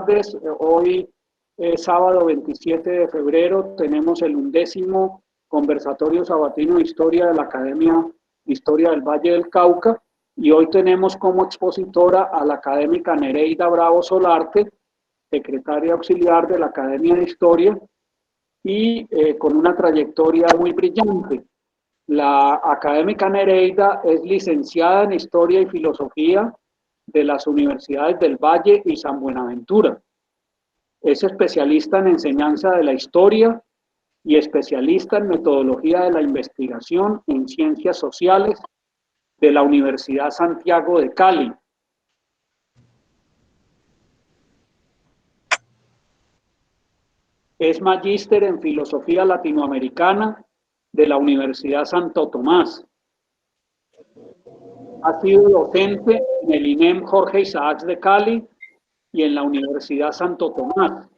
tardes. Hoy, sábado 27 de febrero, tenemos el 11º conversatorio sabatino de historia de la Academia de Historia del Valle del Cauca, y hoy tenemos como expositora a la académica Nereida Bravo Solarte, secretaria auxiliar de la Academia de Historia, y con una trayectoria muy brillante. La académica Nereida es licenciada en Historia y Filosofía de las Universidades del Valle y San Buenaventura. Es especialista en enseñanza de la historia y especialista en metodología de la investigación en ciencias sociales de la Universidad Santiago de Cali. Es magíster en filosofía latinoamericana de la Universidad Santo Tomás. Ha sido docente en el INEM Jorge Isaacs de Cali y en la Universidad Santo Tomás.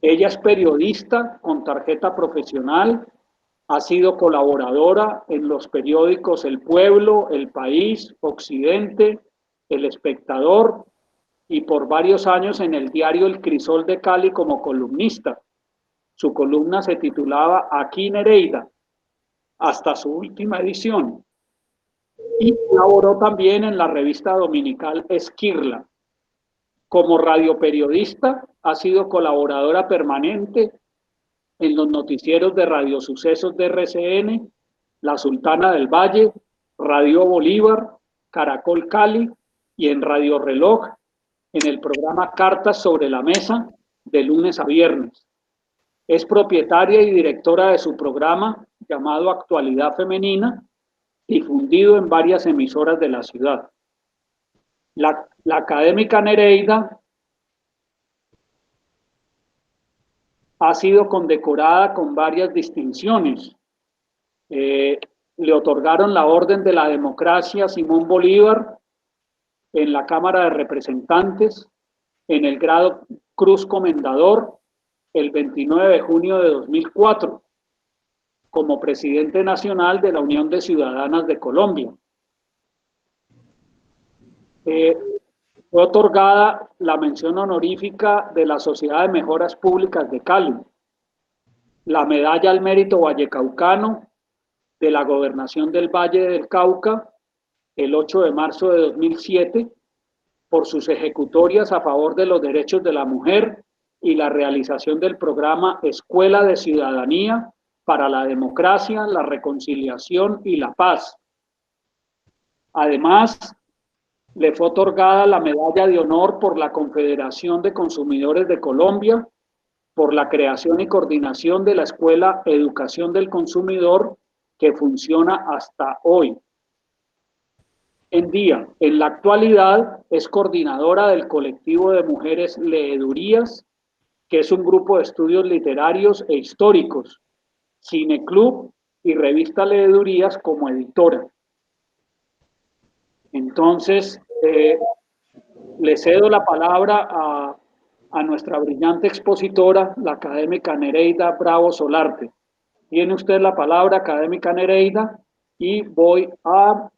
Ella es periodista con tarjeta profesional, ha sido colaboradora en los periódicos El Pueblo, El País, Occidente, El Espectador y por varios años en el diario El Crisol de Cali como columnista. Su columna se titulaba Aquí Nereida, hasta su última edición. Y colaboró también en la revista dominical Esquirla. Como radioperiodista, ha sido colaboradora permanente en los noticieros de Radio Sucesos de RCN, La Sultana del Valle, Radio Bolívar, Caracol Cali y en Radio Reloj, en el programa Cartas sobre la Mesa, de lunes a viernes. Es propietaria y directora de su programa llamado Actualidad Femenina, difundido en varias emisoras de la ciudad. La académica Nereida ha sido condecorada con varias distinciones. Le otorgaron la Orden de la Democracia Simón Bolívar en la Cámara de Representantes, en el grado Cruz Comendador, el 29 de junio de 2004, como presidente nacional de la Unión de Ciudadanas de Colombia. Fue otorgada la mención honorífica de la Sociedad de Mejoras Públicas de Cali, la Medalla al Mérito Vallecaucano de la Gobernación del Valle del Cauca, el 8 de marzo de 2007, por sus ejecutorias a favor de los derechos de la mujer y la realización del programa Escuela de Ciudadanía para la Democracia, la Reconciliación y la Paz. Además, le fue otorgada la Medalla de Honor por la Confederación de Consumidores de Colombia por la creación y coordinación de la Escuela Educación del Consumidor, que funciona hasta hoy en día. En la actualidad es coordinadora del colectivo de mujeres Leedurías, que es un grupo de estudios literarios e históricos, Cineclub y revista Leedurías como editora. Entonces, le cedo la palabra a nuestra brillante expositora, la académica Nereida Bravo Solarte. Tiene usted la palabra, académica Nereida, y voy a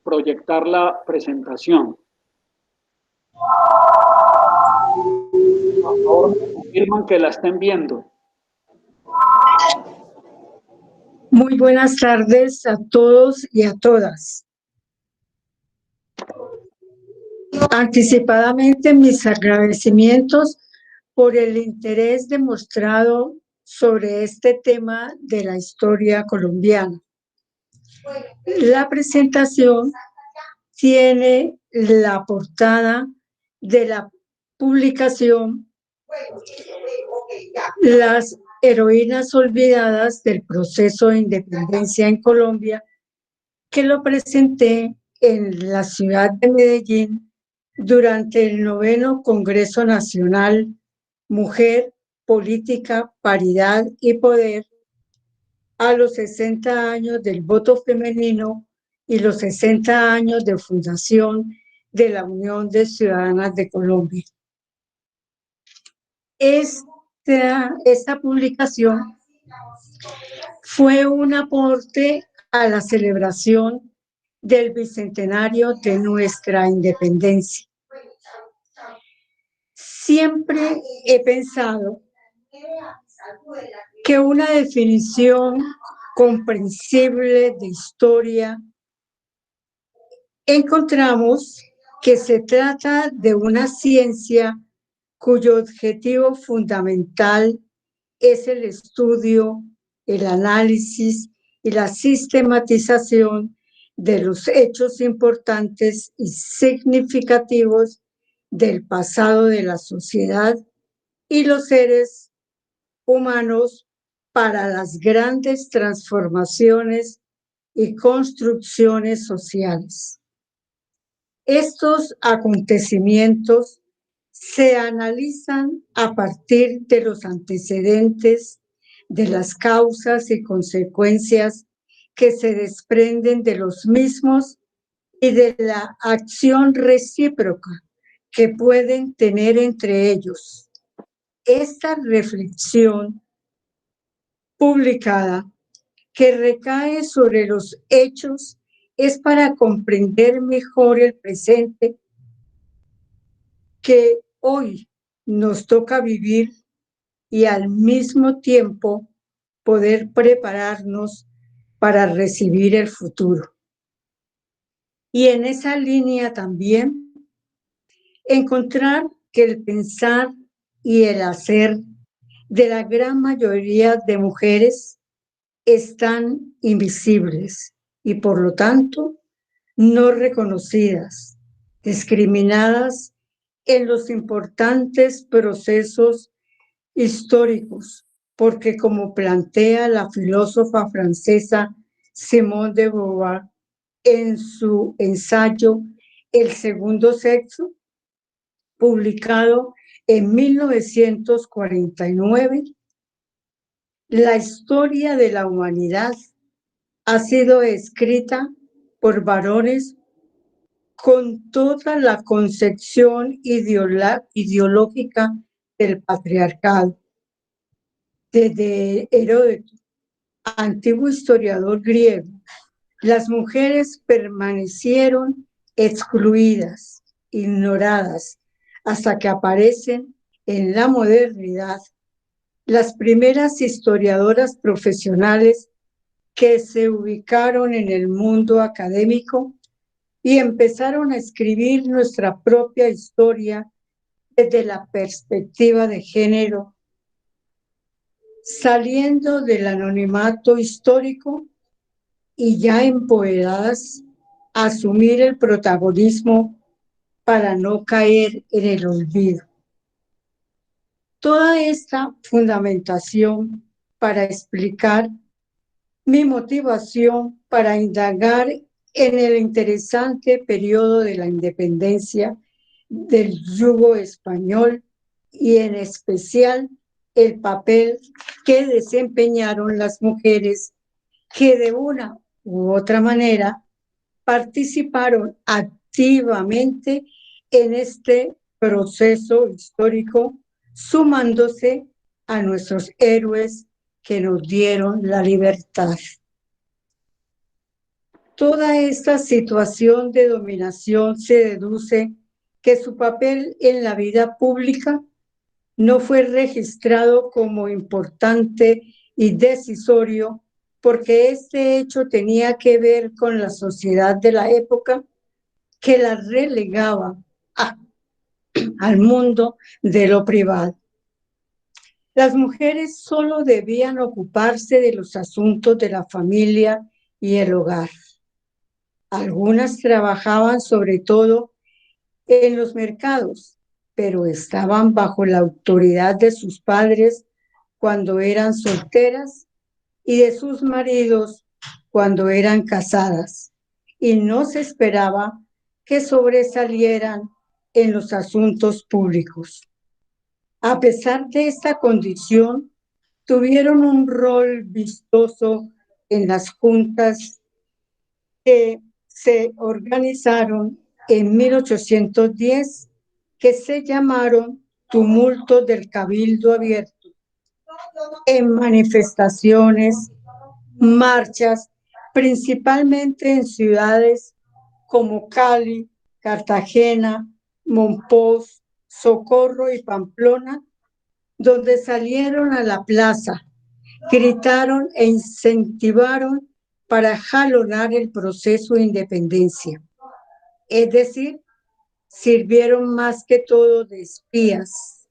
proyectar la presentación. Por favor, me confirman que la estén viendo. Muy buenas tardes a todos y a todas. Anticipadamente mis agradecimientos por el interés demostrado sobre este tema de la historia colombiana. La presentación tiene la portada de la publicación Las heroínas olvidadas del proceso de independencia en Colombia, que lo presenté en la ciudad de Medellín durante el 9º Congreso Nacional Mujer, Política, Paridad y Poder, a los 60 años del voto femenino y los 60 años de fundación de la Unión de Ciudadanas de Colombia. Esta publicación fue un aporte a la celebración del bicentenario de nuestra independencia. Siempre he pensado que una definición comprensible de historia encontramos que se trata de una ciencia cuyo objetivo fundamental es el estudio, el análisis y la sistematización de los hechos importantes y significativos del pasado de la sociedad y los seres humanos para las grandes transformaciones y construcciones sociales. Estos acontecimientos se analizan a partir de los antecedentes, de las causas y consecuencias que se desprenden de los mismos y de la acción recíproca que pueden tener entre ellos. Esta reflexión publicada que recae sobre los hechos es para comprender mejor el presente que hoy nos toca vivir y al mismo tiempo poder prepararnos para recibir el futuro. Y en esa línea también encontrar que el pensar y el hacer de la gran mayoría de mujeres están invisibles y por lo tanto no reconocidas, discriminadas en los importantes procesos históricos, porque como plantea la filósofa francesa Simone de Beauvoir en su ensayo El segundo sexo, publicado en 1949, la historia de la humanidad ha sido escrita por varones con toda la concepción ideológica del patriarcado, desde Heródoto, antiguo historiador griego. Las mujeres permanecieron excluidas, ignoradas, hasta que aparecen en la modernidad las primeras historiadoras profesionales que se ubicaron en el mundo académico y empezaron a escribir nuestra propia historia desde la perspectiva de género, saliendo del anonimato histórico y ya empoderadas a asumir el protagonismo para no caer en el olvido. Toda esta fundamentación para explicar mi motivación para indagar en el interesante periodo de la independencia del yugo español y en especial el papel que desempeñaron las mujeres que de una u otra manera participaron activamente en este proceso histórico, sumándose a nuestros héroes que nos dieron la libertad. Toda esta situación de dominación se deduce que su papel en la vida pública no fue registrado como importante y decisorio porque este hecho tenía que ver con la sociedad de la época que la relegaba al mundo de lo privado. Las mujeres solo debían ocuparse de los asuntos de la familia y el hogar. Algunas trabajaban sobre todo en los mercados, pero estaban bajo la autoridad de sus padres cuando eran solteras y de sus maridos cuando eran casadas, y no se esperaba que sobresalieran en los asuntos públicos. A pesar de esta condición, tuvieron un rol vistoso en las juntas que se organizaron en 1810, que se llamaron Tumultos del Cabildo Abierto, en manifestaciones, marchas, principalmente en ciudades como Cali, Cartagena, Monpós, Socorro y Pamplona, donde salieron a la plaza, gritaron e incentivaron para jalonar el proceso de independencia. Es decir, sirvieron más que todo de espías,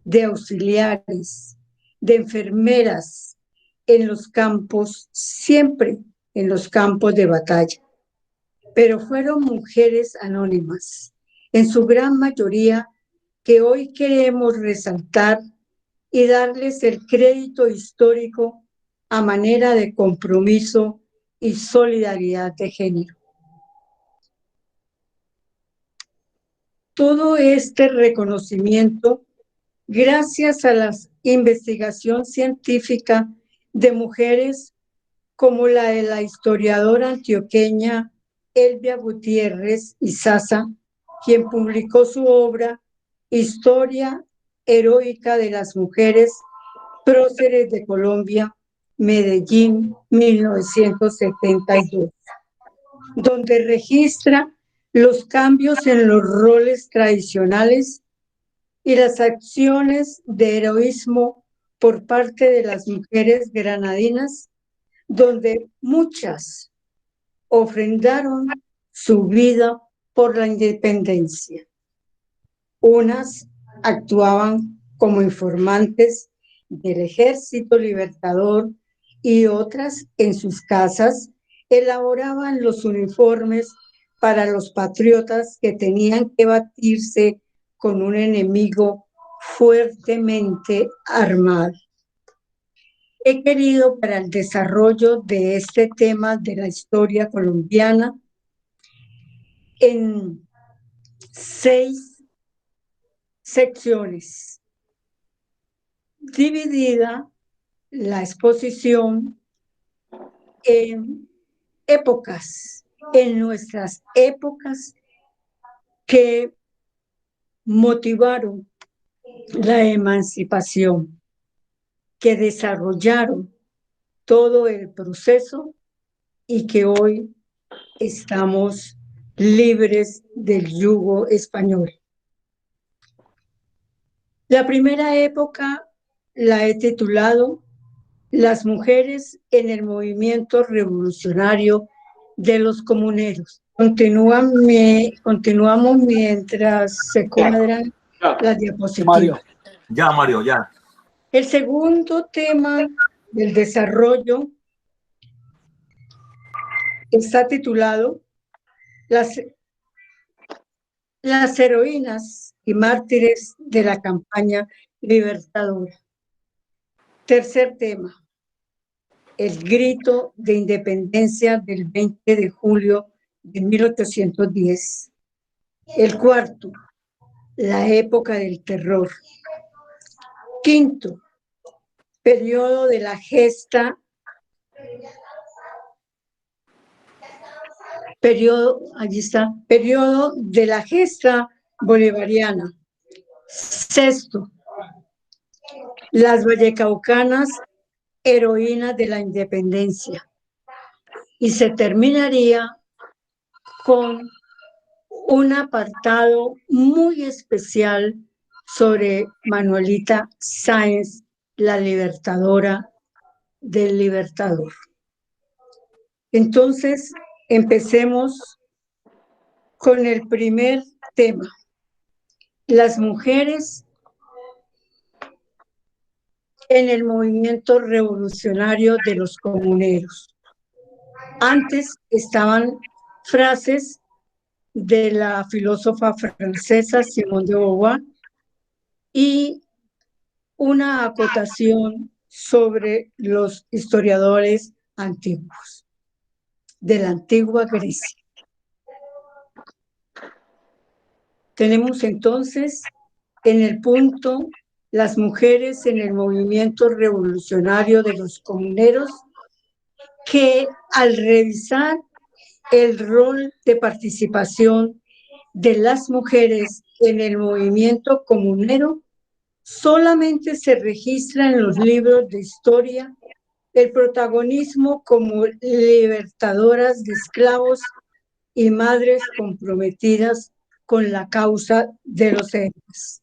de auxiliares, de enfermeras en los campos, siempre en los campos de batalla. Pero fueron mujeres anónimas, en su gran mayoría, que hoy queremos resaltar y darles el crédito histórico a manera de compromiso y solidaridad de género. Todo este reconocimiento, gracias a la investigación científica de mujeres como la de la historiadora antioqueña Elvia Gutiérrez Izaza, quien publicó su obra Historia heroica de las mujeres próceres de Colombia, Medellín, 1972, donde registra los cambios en los roles tradicionales y las acciones de heroísmo por parte de las mujeres granadinas, donde muchas ofrendaron su vida por la independencia. Unas actuaban como informantes del Ejército Libertador y otras en sus casas elaboraban los uniformes para los patriotas que tenían que batirse con un enemigo fuertemente armado. He querido, para el desarrollo de este tema de la historia colombiana, en 6 secciones, dividida la exposición en épocas, en nuestras épocas que motivaron la emancipación, que desarrollaron todo el proceso y que hoy estamos libres del yugo español. La primera época la he titulado Las mujeres en el movimiento revolucionario de los comuneros. Continuamos mientras se cuadran las diapositivas. Mario, ya. El segundo tema del desarrollo está titulado Las heroínas y mártires de la campaña libertadora. Tercer tema, el grito de independencia del 20 de julio de 1810. El cuarto, la época del terror. Quinto, periodo de la gesta, periodo de la gesta bolivariana. Sexto, las vallecaucanas, heroínas de la independencia. Y se terminaría con un apartado muy especial sobre Manuelita Sáenz, la libertadora del Libertador. Entonces, empecemos con el primer tema, las mujeres en el movimiento revolucionario de los comuneros. Antes estaban frases de la filósofa francesa Simone de Beauvoir y una acotación sobre los historiadores antiguos de la antigua Grecia. Tenemos entonces en el punto las mujeres en el movimiento revolucionario de los comuneros, que al revisar el rol de participación de las mujeres en el movimiento comunero, solamente se registra en los libros de historia el protagonismo como libertadoras de esclavos y madres comprometidas con la causa de los héroes.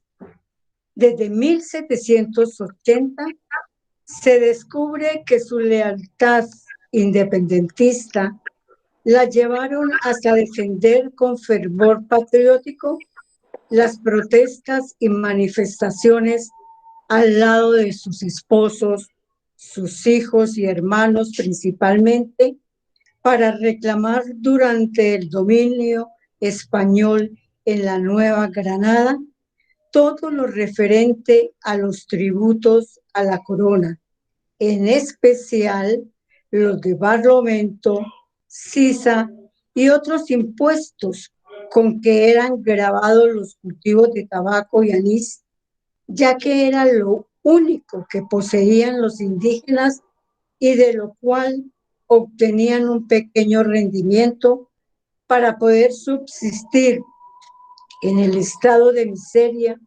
Desde 1780 se descubre que su lealtad independentista la llevaron hasta defender con fervor patriótico las protestas y manifestaciones al lado de sus esposos, sus hijos y hermanos principalmente, para reclamar durante el dominio español en la Nueva Granada todo lo referente a los tributos a la corona, en especial los de Barlovento, sisa y otros impuestos con que eran grabados los cultivos de tabaco y anís, ya que era lo único que poseían los indígenas y de lo cual obtenían un pequeño rendimiento para poder subsistir en el estado de miseria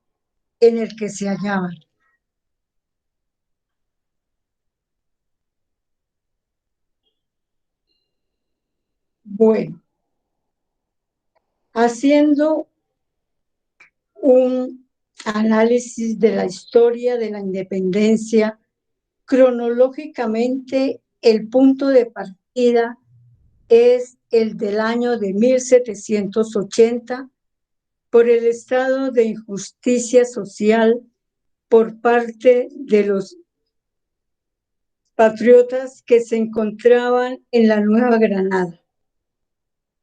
en el que se hallaban. Bueno, haciendo un análisis de la historia de la independencia, cronológicamente el punto de partida es el del año de 1780 por el estado de injusticia social por parte de los patriotas que se encontraban en la Nueva Granada.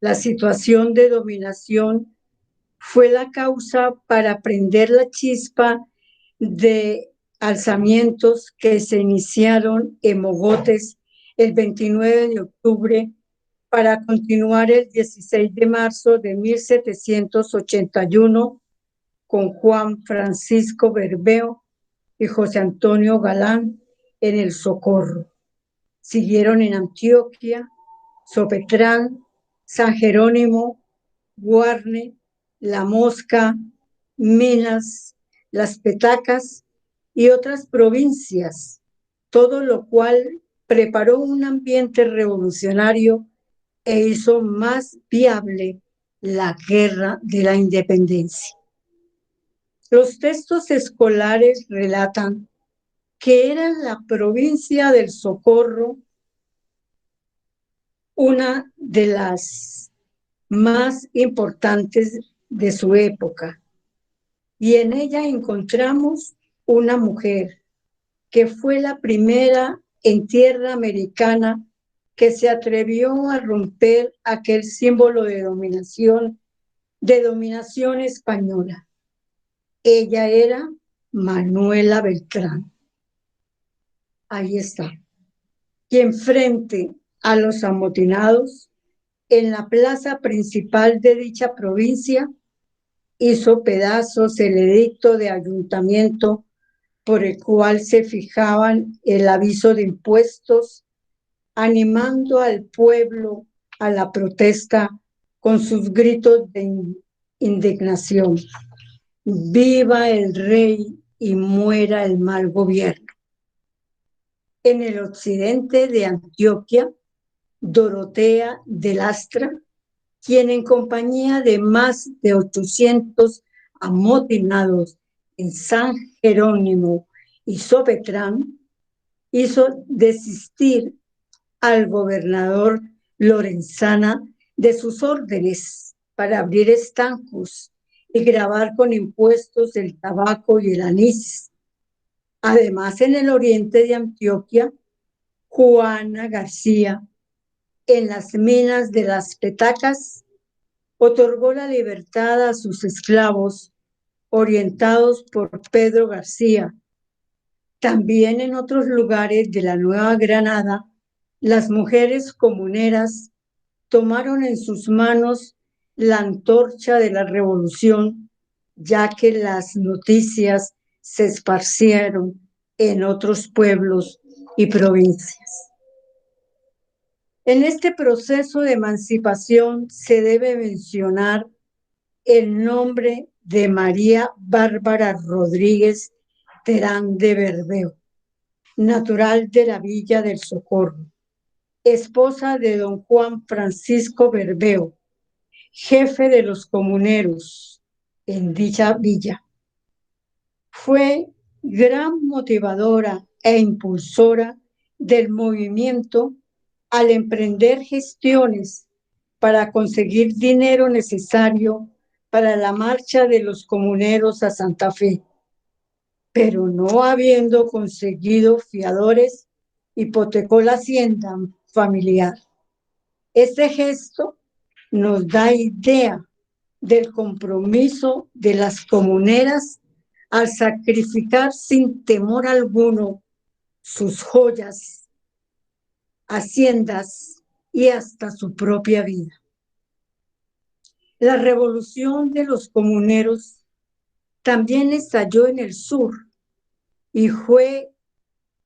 La situación de dominación fue la causa para prender la chispa de alzamientos que se iniciaron en Mogotes el 29 de octubre para continuar el 16 de marzo de 1781 con Juan Francisco Bermeo y José Antonio Galán en el Socorro. Siguieron en Antioquia, Sopetrán, San Jerónimo, Guarne, La Mosca, Minas, Las Petacas y otras provincias, todo lo cual preparó un ambiente revolucionario e hizo más viable la guerra de la independencia. Los textos escolares relatan que era la provincia del Socorro una de las más importantes de su época, y en ella encontramos una mujer que fue la primera en tierra americana que se atrevió a romper aquel símbolo de dominación española. Ella era Manuela Beltrán. Ahí está. Quien frente a los amotinados en la plaza principal de dicha provincia hizo pedazos el edicto de ayuntamiento por el cual se fijaban el aviso de impuestos, animando al pueblo a la protesta con sus gritos de indignación. ¡Viva el rey y muera el mal gobierno! En el occidente de Antioquia, Dorotea de Lastra, quien en compañía de más de 800 amotinados en San Jerónimo y Sopetrán, hizo desistir al gobernador Lorenzana de sus órdenes para abrir estancos y grabar con impuestos el tabaco y el anís. Además, en el oriente de Antioquia, Juana García, en las minas de Las Petacas, otorgó la libertad a sus esclavos, orientados por Pedro García. También en otros lugares de la Nueva Granada, las mujeres comuneras tomaron en sus manos la antorcha de la revolución, ya que las noticias se esparcieron en otros pueblos y provincias. En este proceso de emancipación se debe mencionar el nombre de María Bárbara Rodríguez Terán de Bermeo, natural de la Villa del Socorro, esposa de don Juan Francisco Bermeo, jefe de los comuneros, en dicha villa. Fue gran motivadora e impulsora del movimiento al emprender gestiones para conseguir dinero necesario para la marcha de los comuneros a Santa Fe, pero no habiendo conseguido fiadores, hipotecó la hacienda familiar. Este gesto nos da idea del compromiso de las comuneras al sacrificar sin temor alguno sus joyas, haciendas y hasta su propia vida. La revolución de los comuneros también estalló en el sur y fue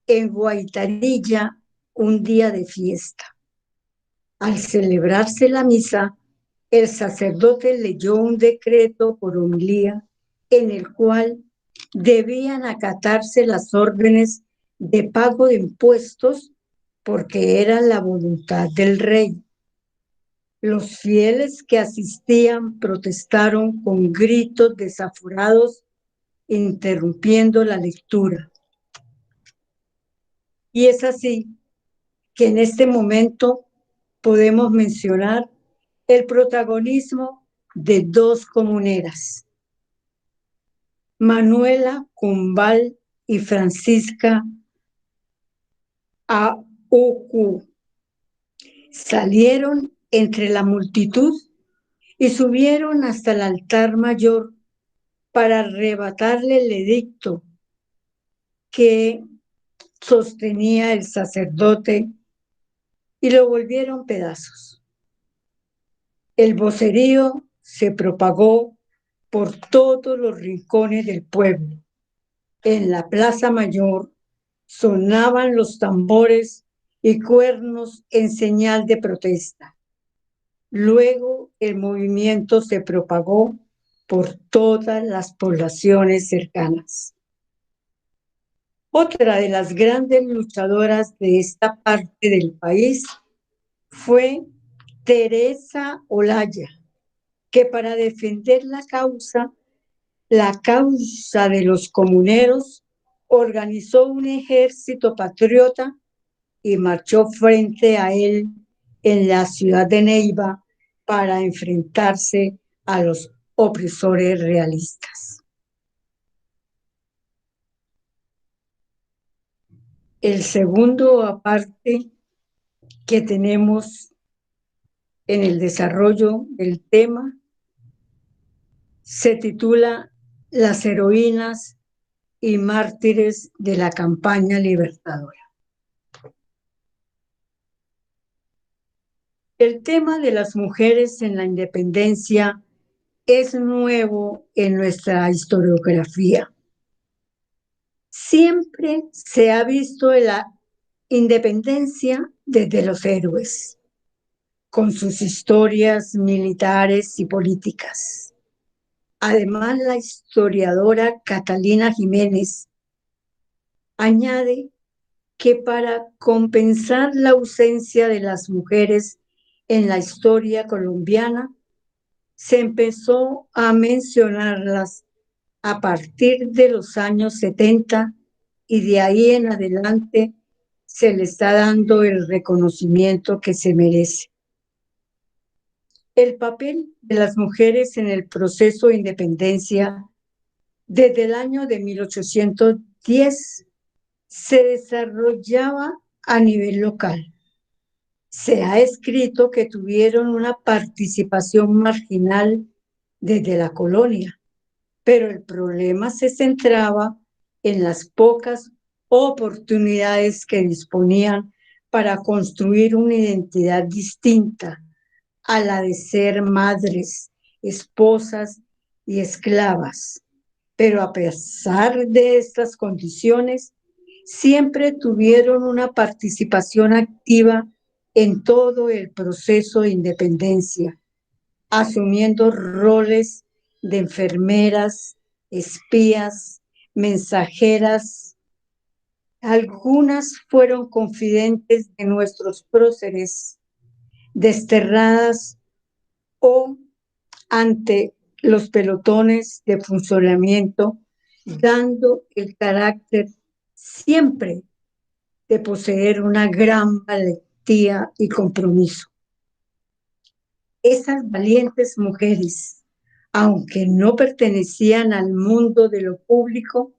en Guaitarilla un día de fiesta. Al celebrarse la misa, el sacerdote leyó un decreto por homilía en el cual debían acatarse las órdenes de pago de impuestos porque era la voluntad del rey. Los fieles que asistían protestaron con gritos desaforados, interrumpiendo la lectura. Y es así que en este momento podemos mencionar el protagonismo de dos comuneras, Manuela Cumbal y Francisca Aucu. Salieron entre la multitud y subieron hasta el altar mayor para arrebatarle el edicto que sostenía el sacerdote y lo volvieron pedazos. El vocerío se propagó por todos los rincones del pueblo. En la Plaza Mayor sonaban los tambores y cuernos en señal de protesta. Luego el movimiento se propagó por todas las poblaciones cercanas. Otra de las grandes luchadoras de esta parte del país fue Teresa Olaya, que para defender la causa de los comuneros, organizó un ejército patriota y marchó frente a él en la ciudad de Neiva para enfrentarse a los opresores realistas. El segundo aparte que tenemos en el desarrollo del tema se titula Las heroínas y mártires de la campaña libertadora. El tema de las mujeres en la independencia es nuevo en nuestra historiografía. Siempre se ha visto la independencia desde los héroes, con sus historias militares y políticas. Además, la historiadora Catalina Jiménez añade que para compensar la ausencia de las mujeres en la historia colombiana, se empezó a mencionarlas a partir de los años 70 y de ahí en adelante se le está dando el reconocimiento que se merece. El papel de las mujeres en el proceso de independencia desde el año de 1810 se desarrollaba a nivel local. Se ha escrito que tuvieron una participación marginal desde la colonia, pero el problema se centraba en las pocas oportunidades que disponían para construir una identidad distinta a la de ser madres, esposas y esclavas. Pero a pesar de estas condiciones, siempre tuvieron una participación activa en todo el proceso de independencia, asumiendo roles de enfermeras, espías, mensajeras. Algunas fueron confidentes de nuestros próceres, desterradas o ante los pelotones de funcionamiento, dando el carácter siempre de poseer una gran valentía y compromiso. Esas valientes mujeres, aunque no pertenecían al mundo de lo público,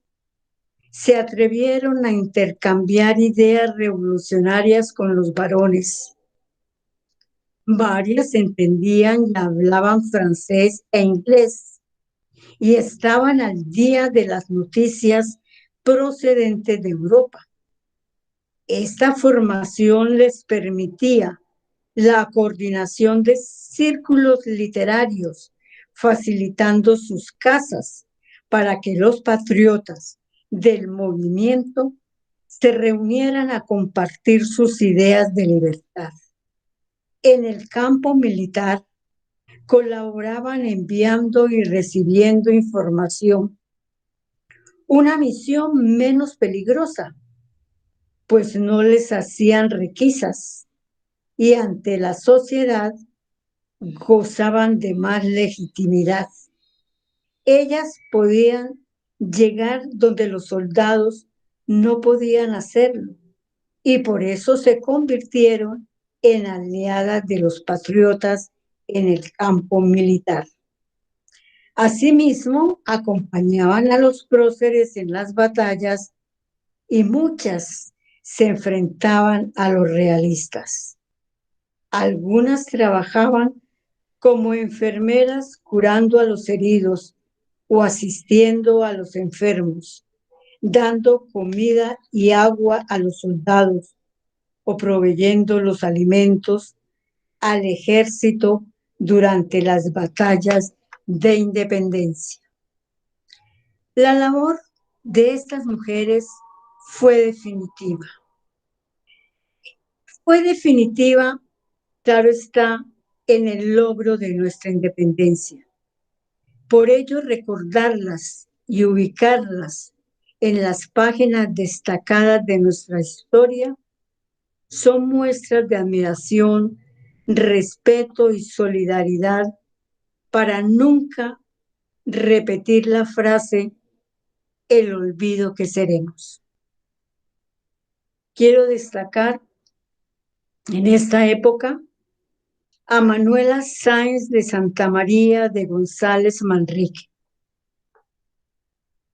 se atrevieron a intercambiar ideas revolucionarias con los varones. Varias entendían y hablaban francés e inglés y estaban al día de las noticias procedentes de Europa. Esta formación les permitía la coordinación de círculos literarios, facilitando sus casas para que los patriotas del movimiento se reunieran a compartir sus ideas de libertad. En el campo militar colaboraban enviando y recibiendo información, una misión menos peligrosa, pues no les hacían requisas y ante la sociedad gozaban de más legitimidad. Ellas podían llegar donde los soldados no podían hacerlo y por eso se convirtieron en aliadas de los patriotas en el campo militar. Asimismo, acompañaban a los próceres en las batallas y muchas se enfrentaban a los realistas. Algunas trabajaban como enfermeras curando a los heridos o asistiendo a los enfermos, dando comida y agua a los soldados o proveyendo los alimentos al ejército durante las batallas de independencia. La labor de estas mujeres fue definitiva. Fue definitiva, claro está, en el logro de nuestra independencia. Por ello, recordarlas y ubicarlas en las páginas destacadas de nuestra historia son muestras de admiración, respeto y solidaridad para nunca repetir la frase el olvido que seremos. Quiero destacar en esta época a Manuela Sáenz de Santa María de González Manrique.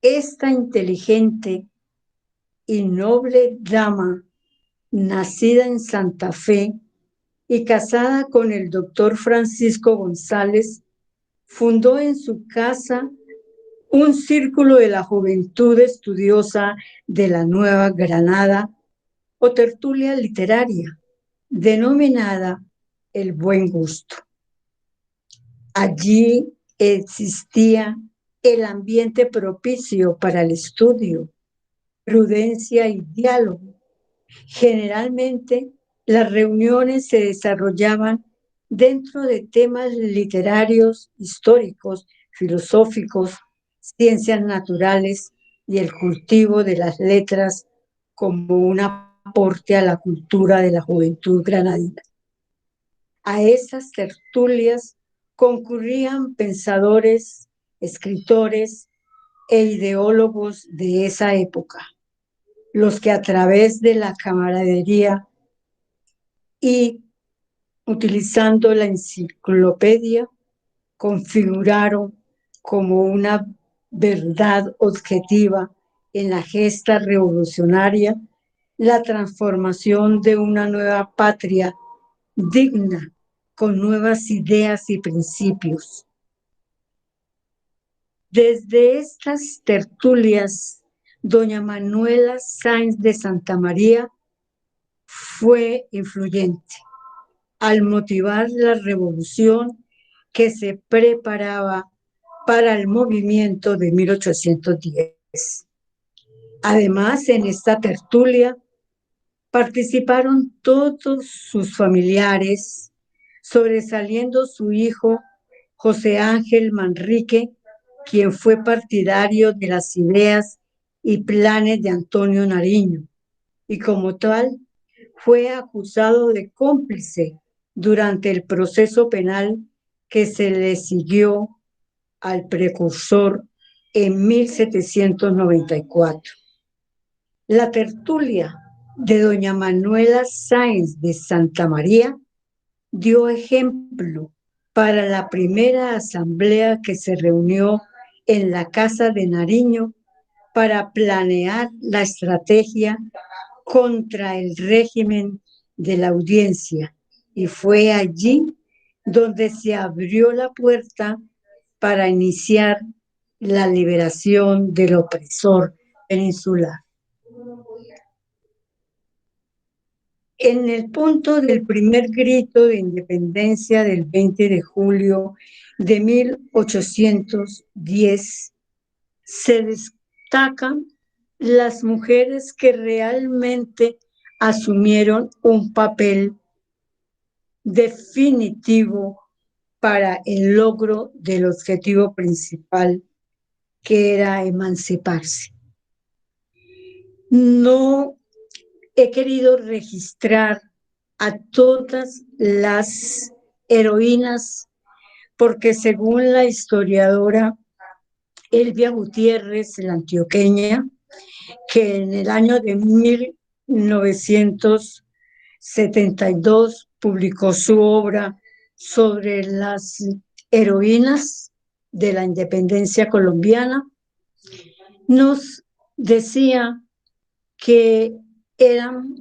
Esta inteligente y noble dama, nacida en Santa Fe y casada con el doctor Francisco González, fundó en su casa un círculo de la juventud estudiosa de la Nueva Granada o tertulia literaria, denominada El Buen Gusto. Allí existía el ambiente propicio para el estudio, prudencia y diálogo. Generalmente, las reuniones se desarrollaban dentro de temas literarios, históricos, filosóficos, ciencias naturales y el cultivo de las letras como un aporte a la cultura de la juventud granadina. A esas tertulias concurrían pensadores, escritores e ideólogos de esa época, los que a través de la camaradería y utilizando la enciclopedia configuraron como una verdad objetiva en la gesta revolucionaria la transformación de una nueva patria digna, con nuevas ideas y principios. Desde estas tertulias, doña Manuela Sáenz de Santa María fue influyente al motivar la revolución que se preparaba para el movimiento de 1810. Además, en esta tertulia participaron todos sus familiares, sobresaliendo su hijo José Ángel Manrique, quien fue partidario de las ideas y planes de Antonio Nariño, y como tal fue acusado de cómplice durante el proceso penal que se le siguió al precursor en 1794. La tertulia de doña Manuela Sáenz de Santa María dio ejemplo para la primera asamblea que se reunió en la Casa de Nariño para planear la estrategia contra el régimen de la audiencia, y fue allí donde se abrió la puerta para iniciar la liberación del opresor peninsular. En el punto del primer grito de independencia del 20 de julio de 1810, se destacan las mujeres que realmente asumieron un papel definitivo para el logro del objetivo principal, que era emanciparse. No he querido registrar a todas las heroínas porque, según la historiadora Elvia Gutiérrez, la antioqueña, que en el año de 1972 publicó su obra sobre las heroínas de la independencia colombiana, nos decía que eran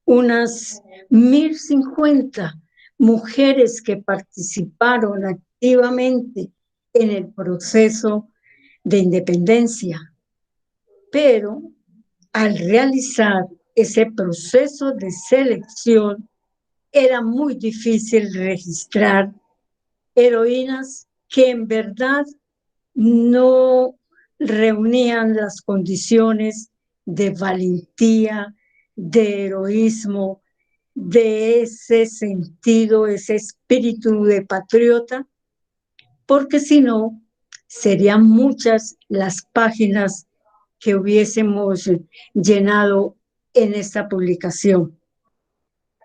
unas 1050 mujeres que participaron activamente en el proceso de independencia, pero al realizar ese proceso de selección era muy difícil registrar heroínas que en verdad no reunían las condiciones de valentía, de heroísmo, de ese sentido, ese espíritu de patriota, porque si no, serían muchas las páginas que hubiésemos llenado en esta publicación.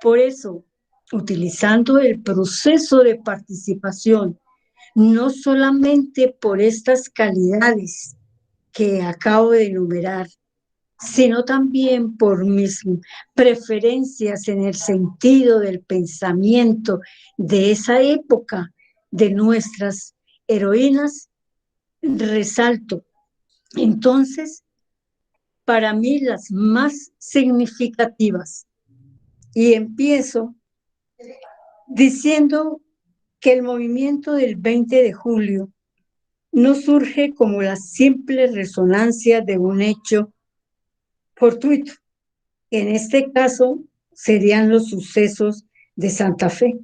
Por eso, utilizando el proceso de participación, no solamente por estas calidades que acabo de enumerar, sino también por mis preferencias en el sentido del pensamiento de esa época de nuestras heroínas, resalto entonces para mí las más significativas. Y empiezo diciendo que el movimiento del 20 de julio no surge como la simple resonancia de un hecho fortuito. En este caso, serían los sucesos de Santa Fe.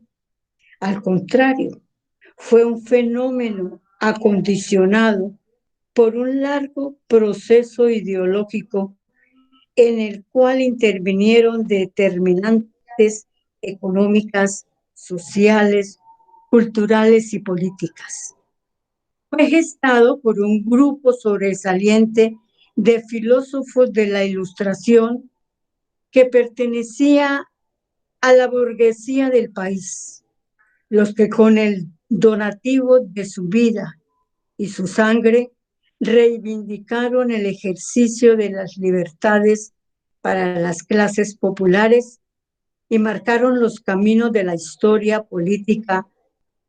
Al contrario, fue un fenómeno acondicionado por un largo proceso ideológico en el cual intervinieron determinantes económicas, sociales, culturales y políticas. Fue gestado por un grupo sobresaliente de filósofos de la Ilustración que pertenecía a la burguesía del país, los que con el donativo de su vida y su sangre reivindicaron el ejercicio de las libertades para las clases populares y marcaron los caminos de la historia política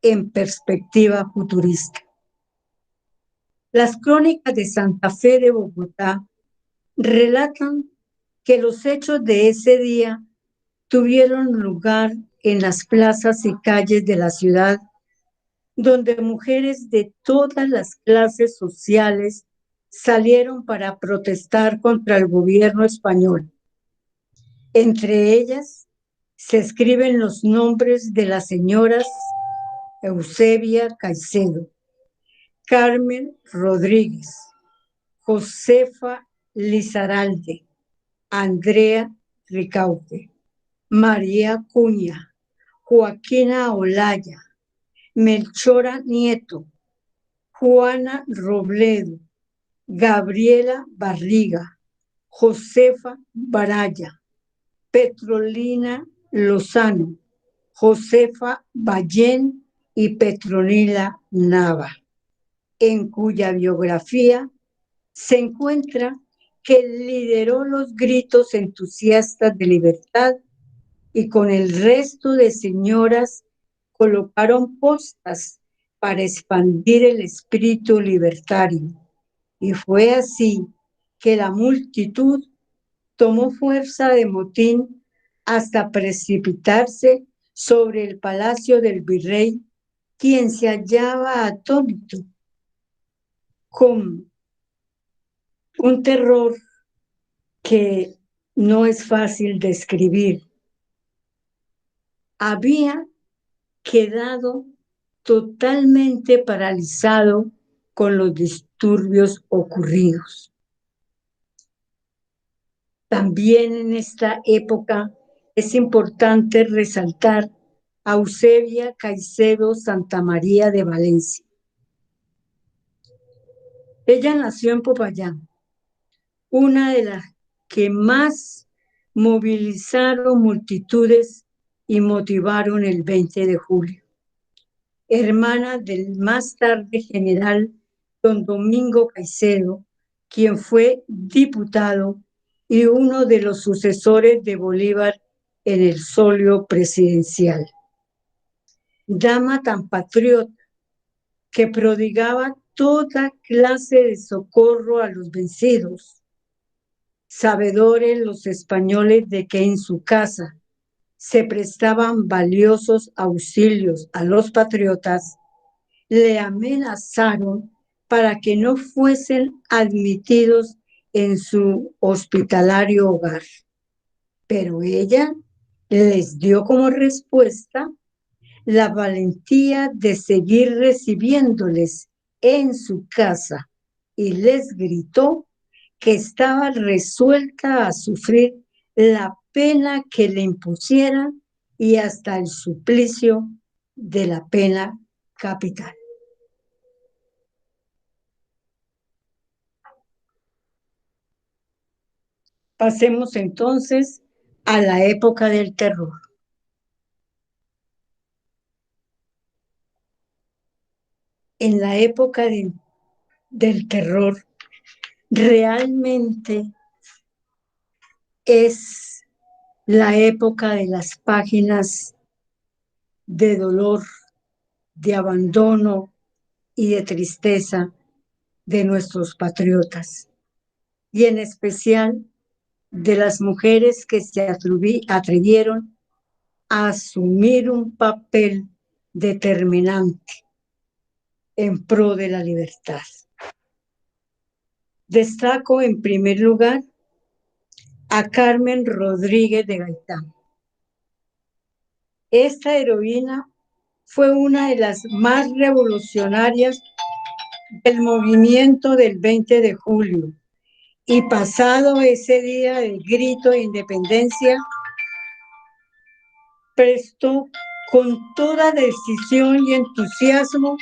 en perspectiva futurista. Las crónicas de Santa Fe de Bogotá relatan que los hechos de ese día tuvieron lugar en las plazas y calles de la ciudad, donde mujeres de todas las clases sociales salieron para protestar contra el gobierno español. Entre ellas se escriben los nombres de las señoras Eusebia Caicedo, Carmen Rodríguez, Josefa Lizaralde, Andrea Ricaurte, María Cuña, Joaquina Olaya, Melchora Nieto, Juana Robledo, Gabriela Barriga, Josefa Baraya, Petrolina Lozano, Josefa Ballén y Petronila Nava, en cuya biografía se encuentra que lideró los gritos entusiastas de libertad y con el resto de señoras colocaron postas para expandir el espíritu libertario. Y fue así que la multitud tomó fuerza de motín hasta precipitarse sobre el palacio del virrey, quien se hallaba atónito con un terror que no es fácil describir. Había quedado totalmente paralizado con los disturbios ocurridos. También en esta época es importante resaltar a Eusebia Caicedo Santamaría de Valencia. Ella nació en Popayán, una de las que más movilizaron multitudes y motivaron el 20 de julio. Hermana del más tarde general don Domingo Caicedo, quien fue diputado y uno de los sucesores de Bolívar en el solio presidencial. Dama tan patriota que prodigaba toda clase de socorro a los vencidos. Sabedores los españoles de que en su casa se prestaban valiosos auxilios a los patriotas, le amenazaron para que no fuesen admitidos en su hospitalario hogar. Pero ella les dio como respuesta la valentía de seguir recibiéndoles en su casa y les gritó que estaba resuelta a sufrir la pena que le impusieran y hasta el suplicio de la pena capital. Pasemos entonces a la época del terror. En la época del terror, realmente es la época de las páginas de dolor, de abandono y de tristeza de nuestros patriotas, y en especial de las mujeres que se atrevieron a asumir un papel determinante en pro de la libertad. Destaco en primer lugar a Carmen Rodríguez de Gaitán. Esta heroína fue una de las más revolucionarias del movimiento del 20 de julio y pasado ese día del grito de independencia, prestó con toda decisión y entusiasmo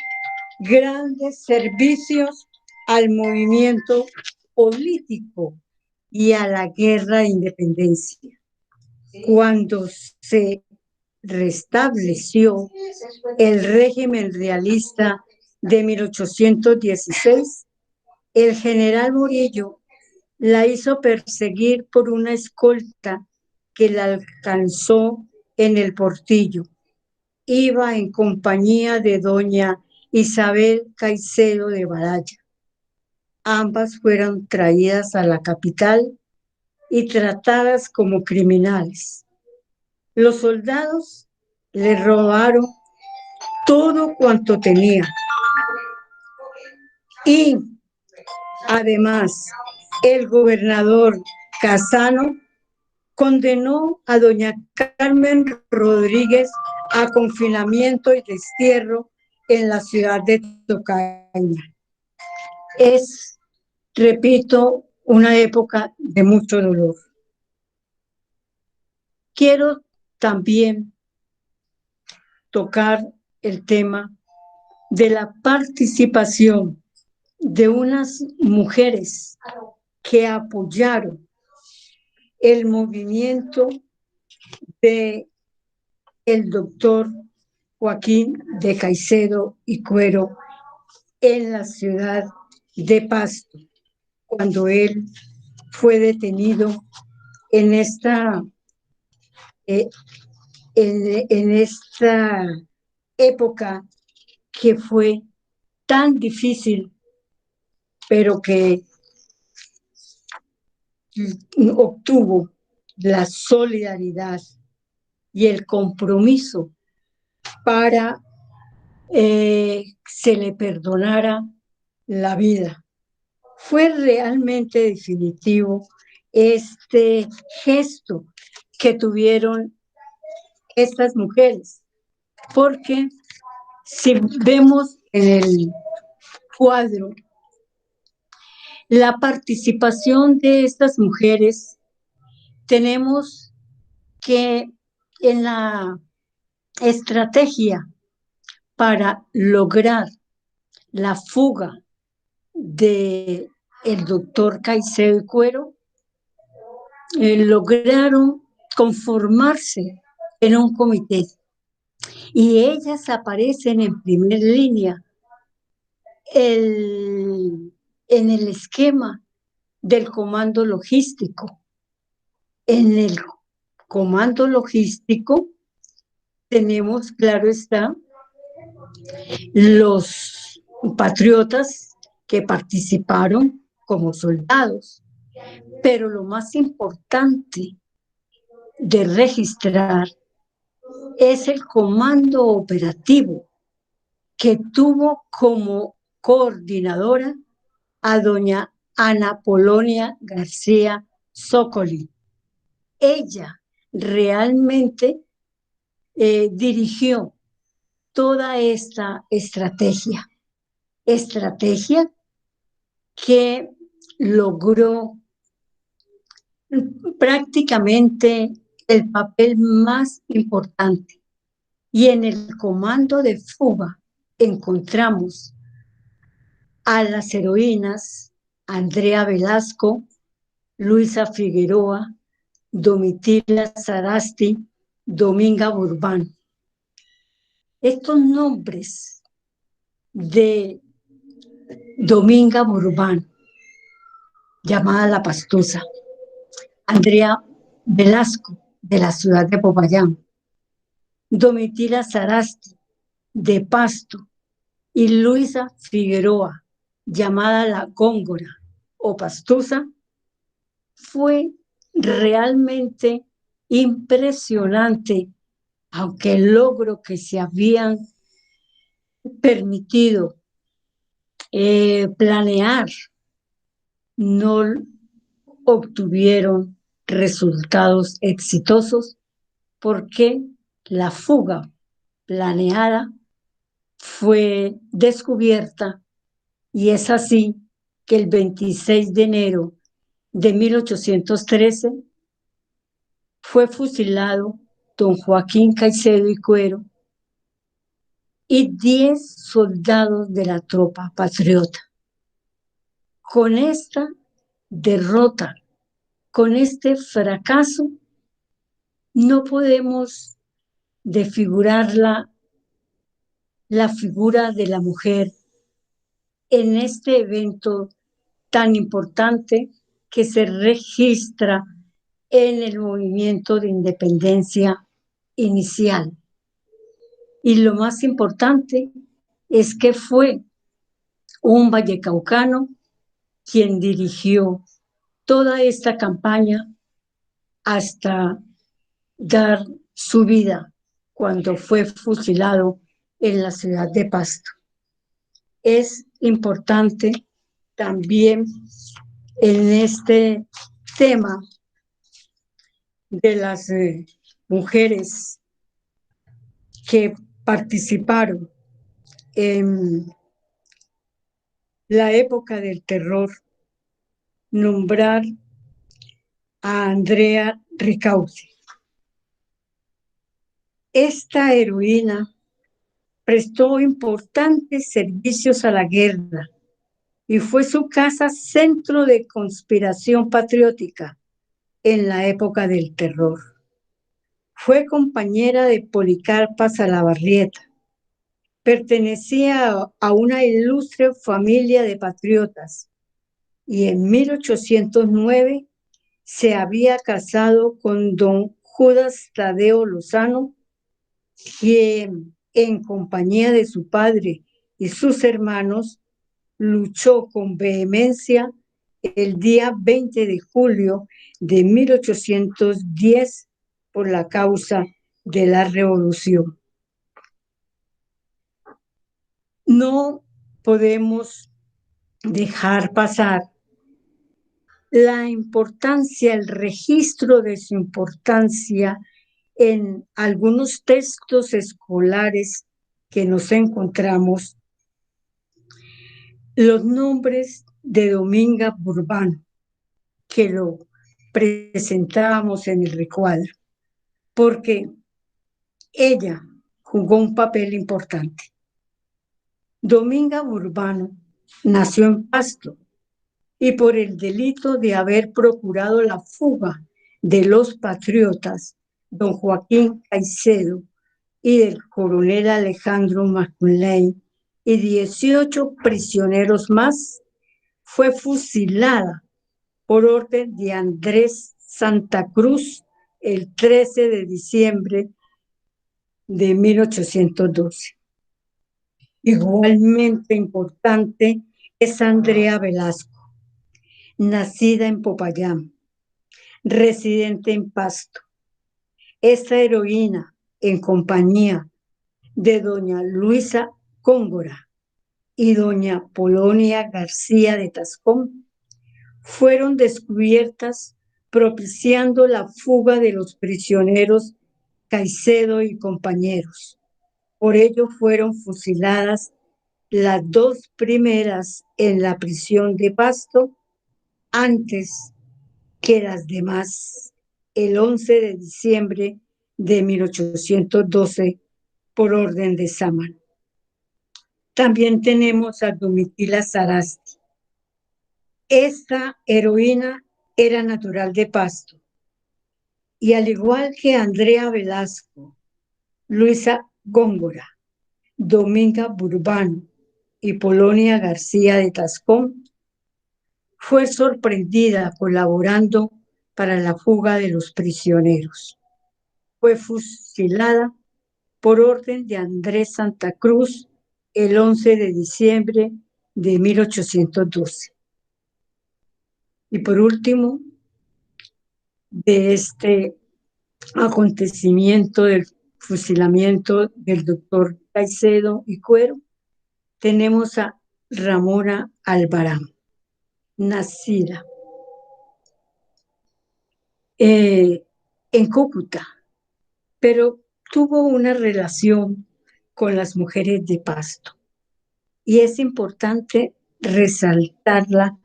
grandes servicios al movimiento político y a la guerra de independencia. Cuando se restableció el régimen realista de 1816, el general Murillo la hizo perseguir por una escolta que la alcanzó en el Portillo. Iba en compañía de doña Isabel Caicedo de Baraya. Ambas fueron traídas a la capital y tratadas como criminales. Los soldados le robaron todo cuanto tenía. Y además, el gobernador Casano condenó a doña Carmen Rodríguez a confinamiento y destierro en la ciudad de Tocaña. Es, repito, una época de mucho dolor. Quiero también tocar el tema de la participación de unas mujeres que apoyaron el movimiento de el doctor Joaquín de Caicedo y Cuero en la ciudad de Pasto, cuando él fue detenido en esta, eh, en esta época que fue tan difícil, pero que obtuvo la solidaridad y el compromiso para se le perdonara la vida. Fue realmente definitivo este gesto que tuvieron estas mujeres, porque si vemos en el cuadro la participación de estas mujeres, tenemos que en la estrategia para lograr la fuga de el doctor Caicedo y Cuero, lograron conformarse en un comité y ellas aparecen en primera línea en el esquema del comando logístico. En el comando logístico tenemos, claro está, los patriotas que participaron como soldados, pero lo más importante de registrar es el comando operativo que tuvo como coordinadora a doña Ana Polonia García Sokoli. Ella realmente dirigió toda esta estrategia que logró prácticamente el papel más importante. Y en el comando de fuga encontramos a las heroínas Andrea Velasco, Luisa Figueroa, Domitila Sarasti, Dominga Burbán. Estos nombres de Dominga Burbán, llamada La Pastusa, Andrea Velasco, de la ciudad de Popayán, Domitila Sarasti, de Pasto, y Luisa Figueroa, llamada La Góngora o Pastusa, fue realmente impresionante, aunque el logro que se habían permitido planear no obtuvieron resultados exitosos porque la fuga planeada fue descubierta y es así que el 26 de enero de 1813 fue fusilado don Joaquín Caicedo y Cuero y 10 soldados de la tropa patriota. Con esta derrota, con este fracaso, no podemos desfigurar la figura de la mujer en este evento tan importante que se registra en el movimiento de independencia inicial. Y lo más importante es que fue un vallecaucano quien dirigió toda esta campaña hasta dar su vida cuando fue fusilado en la ciudad de Pasto. Es importante también en este tema de las mujeres que participaron en la época del terror, nombrar a Andrea Ricaurte. Esta heroína prestó importantes servicios a la guerra y fue su casa centro de conspiración patriótica en la época del terror. Fue compañera de Policarpa Salabarrieta, Pertenecía a una ilustre familia de patriotas y en 1809 se había casado con don Judas Tadeo Lozano, quien en compañía de su padre y sus hermanos luchó con vehemencia el día 20 de julio de 1810 por la causa de la revolución. No podemos dejar pasar la importancia, el registro de su importancia en algunos textos escolares que nos encontramos, los nombres de Dominga Burbano, que lo presentábamos en el recuadro, porque ella jugó un papel importante. Dominga Burbano nació en Pasto y por el delito de haber procurado la fuga de los patriotas, don Joaquín Caicedo y del coronel Alejandro Macaulay y 18 prisioneros más, fue fusilada por orden de Andrés Santa Cruz el 13 de diciembre de 1812. Igualmente importante es Andrea Velasco, nacida en Popayán, residente en Pasto. Esta heroína, en compañía de doña Luisa Góngora y doña Polonia García de Tascón, fueron descubiertas propiciando la fuga de los prisioneros Caicedo y compañeros. Por ello fueron fusiladas las dos primeras en la prisión de Pasto antes que las demás el 11 de diciembre de 1812 por orden de Sámano. También tenemos a Domitila Sarasti. Esta heroína era natural de Pasto y al igual que Andrea Velasco, Luisa Góngora, Dominga Burbano y Polonia García de Tascón, fue sorprendida colaborando para la fuga de los prisioneros. Fue fusilada por orden de Andrés Santa Cruz el 11 de diciembre de 1812. Y por último, de este acontecimiento del fusilamiento del doctor Caicedo y Cuero, tenemos a Ramona Albarán, nacida en Cúcuta, pero tuvo una relación con las mujeres de Pasto. Y es importante resaltarla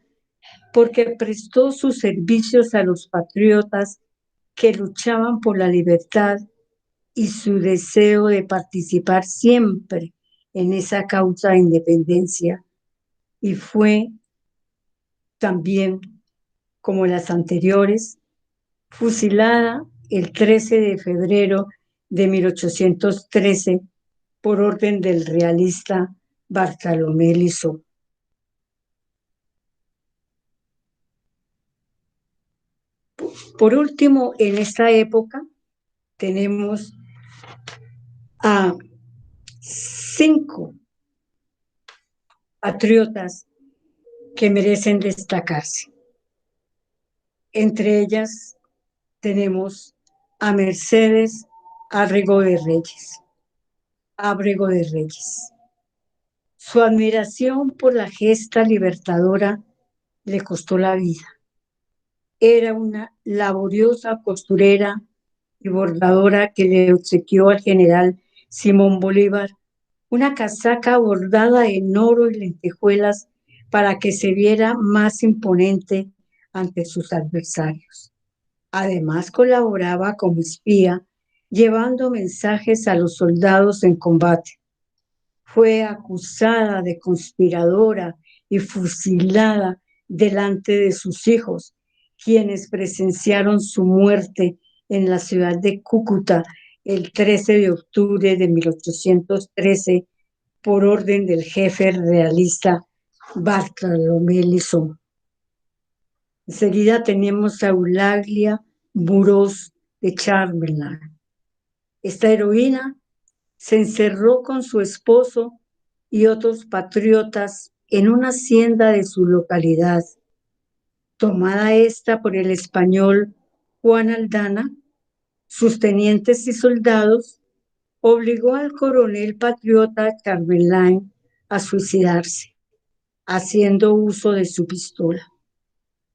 porque prestó sus servicios a los patriotas que luchaban por la libertad y su deseo de participar siempre en esa causa de independencia. Y fue también, como las anteriores, fusilada el 13 de febrero de 1813 por orden del realista Bartolomé Lizó. Por último, en esta época tenemos a 5 patriotas que merecen destacarse. Entre ellas tenemos a Mercedes Ábrego de Reyes. Su admiración por la gesta libertadora le costó la vida. Era una laboriosa costurera y bordadora que le obsequió al general Simón Bolívar una casaca bordada en oro y lentejuelas para que se viera más imponente ante sus adversarios. Además, colaboraba como espía, llevando mensajes a los soldados en combate. Fue acusada de conspiradora y fusilada delante de sus hijos, quienes presenciaron su muerte en la ciudad de Cúcuta el 13 de octubre de 1813 por orden del jefe realista Bartolomé Lizón. Enseguida tenemos a Eulalia Burós de Chamberlain. Esta heroína se encerró con su esposo y otros patriotas en una hacienda de su localidad. Tomada esta por el español Juan Aldana, sus tenientes y soldados, obligó al coronel patriota Chamberlain a suicidarse, haciendo uso de su pistola.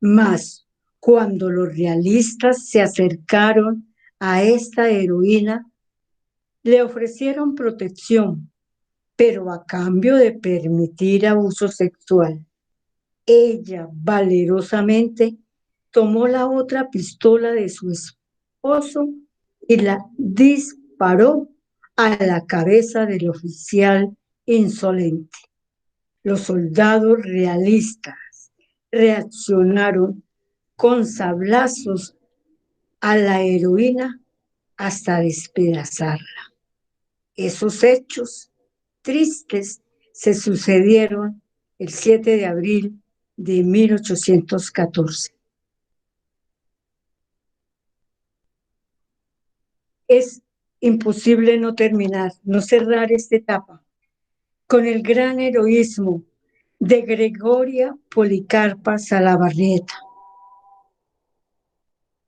Mas, cuando los realistas se acercaron a esta heroína, le ofrecieron protección, pero a cambio de permitir abuso sexual. Ella valerosamente tomó la otra pistola de su esposo y la disparó a la cabeza del oficial insolente. Los soldados realistas reaccionaron con sablazos a la heroína hasta despedazarla. Esos hechos tristes se sucedieron el 7 de abril de 1814. Es imposible no terminar, no cerrar esta etapa con el gran heroísmo de Gregoria Policarpa Salabarrieta.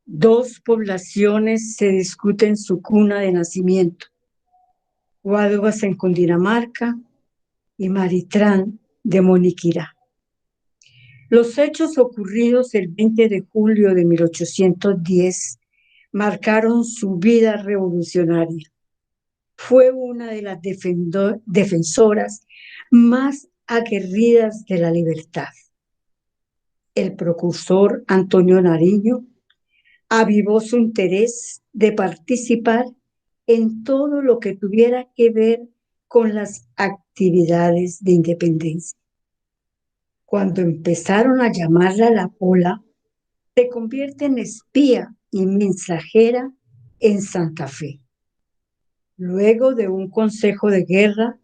Dos poblaciones se discuten su cuna de nacimiento: Guaduas en Cundinamarca y Maritrán de Moniquirá. Los hechos ocurridos el 20 de julio de 1810 marcaron su vida revolucionaria. Fue una de las defensoras más aguerridas de la libertad. El precursor Antonio Nariño avivó su interés de participar en todo lo que tuviera que ver con las actividades de independencia. Cuando empezaron a llamarla la Pola, se convierte en espía y mensajera en Santa Fe. Luego de un consejo de guerra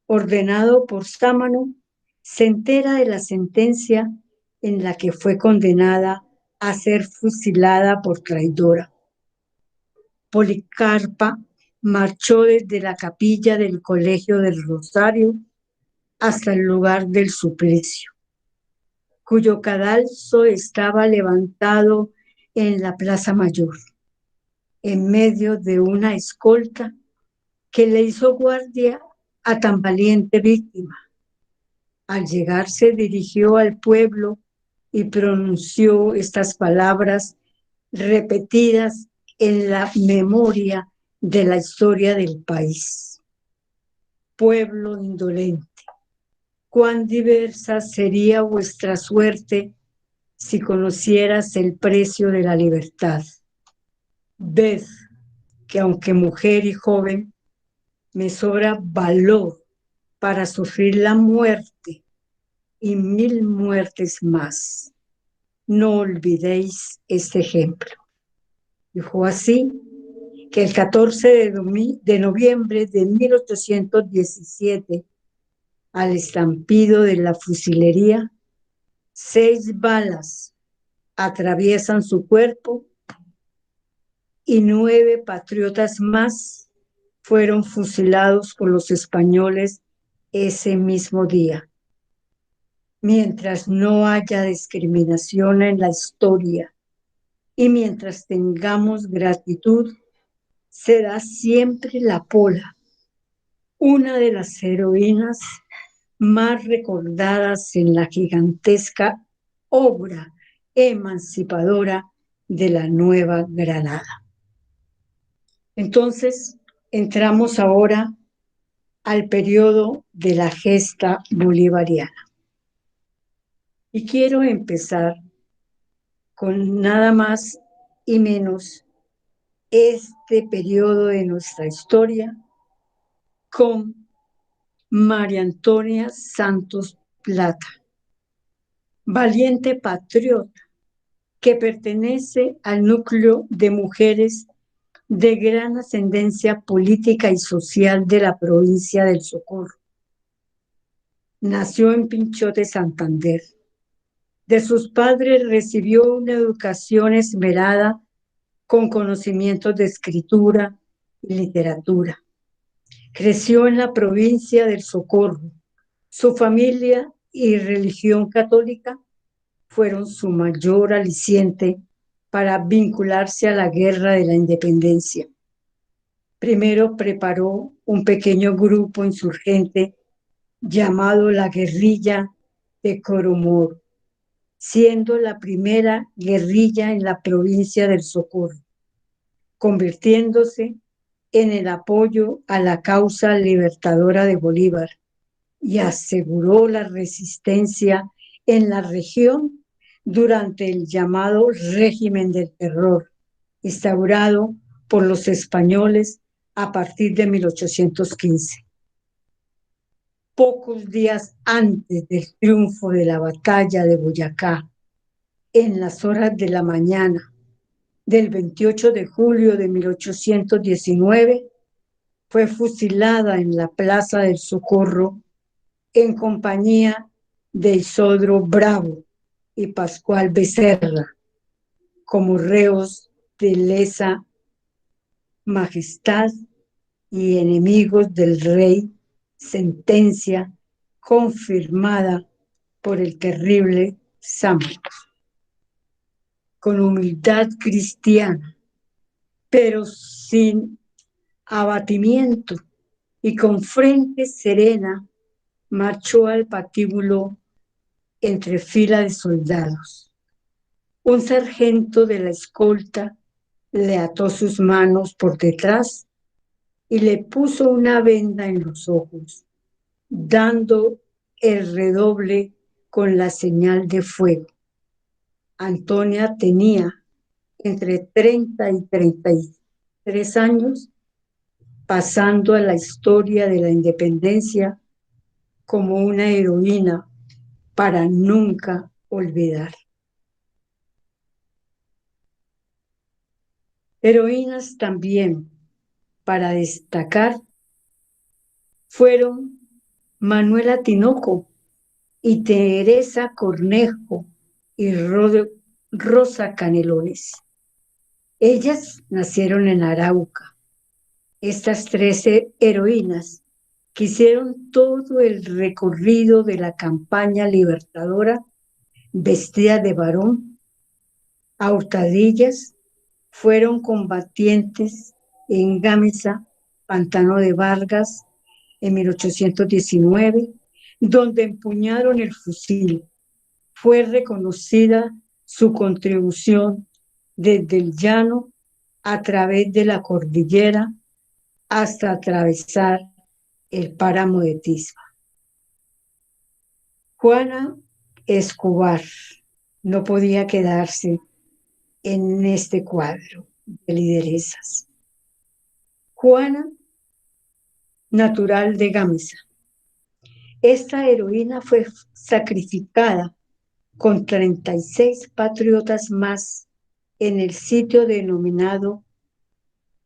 ordenado por Sámano, se entera de la sentencia en la que fue condenada a ser fusilada por traidora. Policarpa marchó desde la capilla del Colegio del Rosario hasta el lugar del suplicio, cuyo cadalso estaba levantado en la Plaza Mayor, en medio de una escolta que le hizo guardia a tan valiente víctima. Al llegar se dirigió al pueblo y pronunció estas palabras repetidas en la memoria de la historia del país: pueblo indolente, cuán diversa sería vuestra suerte si conocieras el precio de la libertad. Ved que aunque mujer y joven, me sobra valor para sufrir la muerte y 1000 muertes más. No olvidéis este ejemplo. Y fue así que el 14 de noviembre de 1817, al estampido de la fusilería, 6 balas atraviesan su cuerpo y 9 patriotas más fueron fusilados por los españoles ese mismo día. Mientras no haya discriminación en la historia y mientras tengamos gratitud, será siempre la Pola una de las heroínas más recordadas en la gigantesca obra emancipadora de la Nueva Granada. Entonces, entramos ahora al periodo de la gesta bolivariana. Y quiero empezar con nada más y menos este periodo de nuestra historia con María Antonia Santos Plata, valiente patriota que pertenece al núcleo de mujeres de gran ascendencia política y social de la provincia del Socorro. Nació en Pinchote, Santander. De sus padres recibió una educación esmerada con conocimientos de escritura y literatura. Creció en la provincia del Socorro. Su familia y religión católica fueron su mayor aliciente para vincularse a la guerra de la independencia. Primero preparó un pequeño grupo insurgente llamado la Guerrilla de Coromoro, siendo la primera guerrilla en la provincia del Socorro, convirtiéndose en el apoyo a la causa libertadora de Bolívar, y aseguró la resistencia en la región durante el llamado régimen del terror, instaurado por los españoles a partir de 1815. Pocos días antes del triunfo de la batalla de Boyacá, en las horas de la mañana del 28 de julio de 1819, fue fusilada en la Plaza del Socorro en compañía de Isodro Bravo y Pascual Becerra, como reos de lesa majestad y enemigos del rey, sentencia confirmada por el terrible Sámano. Con humildad cristiana, pero sin abatimiento y con frente serena, marchó al patíbulo entre fila de soldados. Un sargento de la escolta le ató sus manos por detrás y le puso una venda en los ojos, dando el redoble con la señal de fuego. Antonia tenía entre 30 y 33 años, pasando a la historia de la independencia como una heroína para nunca olvidar. Heroínas también para destacar fueron Manuela Tinoco y Teresa Cornejo y Rosa Canelones. Ellas nacieron en Arauca. Estas 13 heroínas que hicieron todo el recorrido de la campaña libertadora vestidas de varón, a hurtadillas, fueron combatientes en Gámeza, Pantano de Vargas, en 1819, donde empuñaron el fusil. Fue reconocida su contribución desde el llano a través de la cordillera hasta atravesar el páramo de Tisba. Juana Escobar no podía quedarse en este cuadro de lideresas. Juana, natural de Gámeza. Esta heroína fue sacrificada con 36 patriotas más en el sitio denominado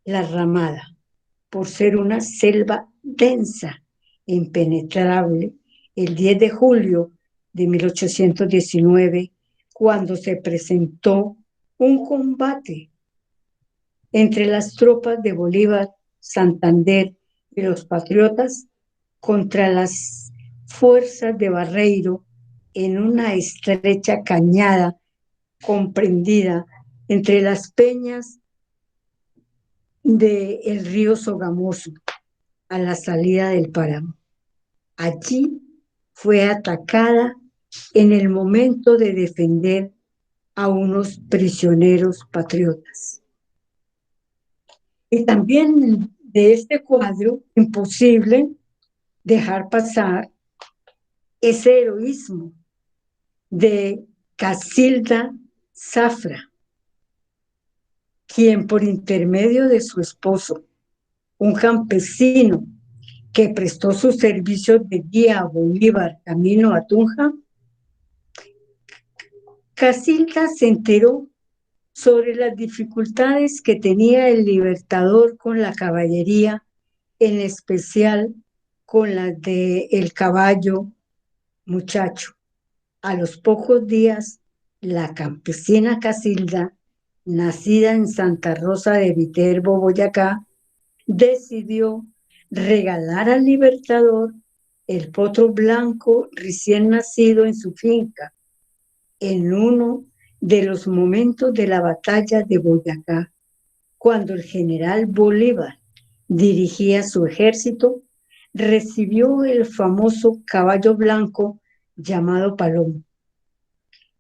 La Ramada, por ser una selva densa e impenetrable, el 10 de julio de 1819, cuando se presentó un combate entre las tropas de Bolívar, Santander y los patriotas contra las fuerzas de Barreiro en una estrecha cañada comprendida entre las peñas del río Sogamoso a la salida del páramo. Allí fue atacada en el momento de defender a unos prisioneros patriotas. Y también de este cuadro, imposible dejar pasar ese heroísmo de Casilda Zafra, quien por intermedio de su esposo, un campesino que prestó sus servicios de guía a Bolívar camino a Tunja, Casilda se enteró sobre las dificultades que tenía el Libertador con la caballería, en especial con las del caballo Muchacho, a los pocos días, la campesina Casilda, nacida en Santa Rosa de Viterbo, Boyacá, decidió regalar al Libertador el potro blanco recién nacido en su finca, en uno de los momentos de la batalla de Boyacá, cuando el general Bolívar dirigía su ejército, recibió el famoso caballo blanco llamado Palomo.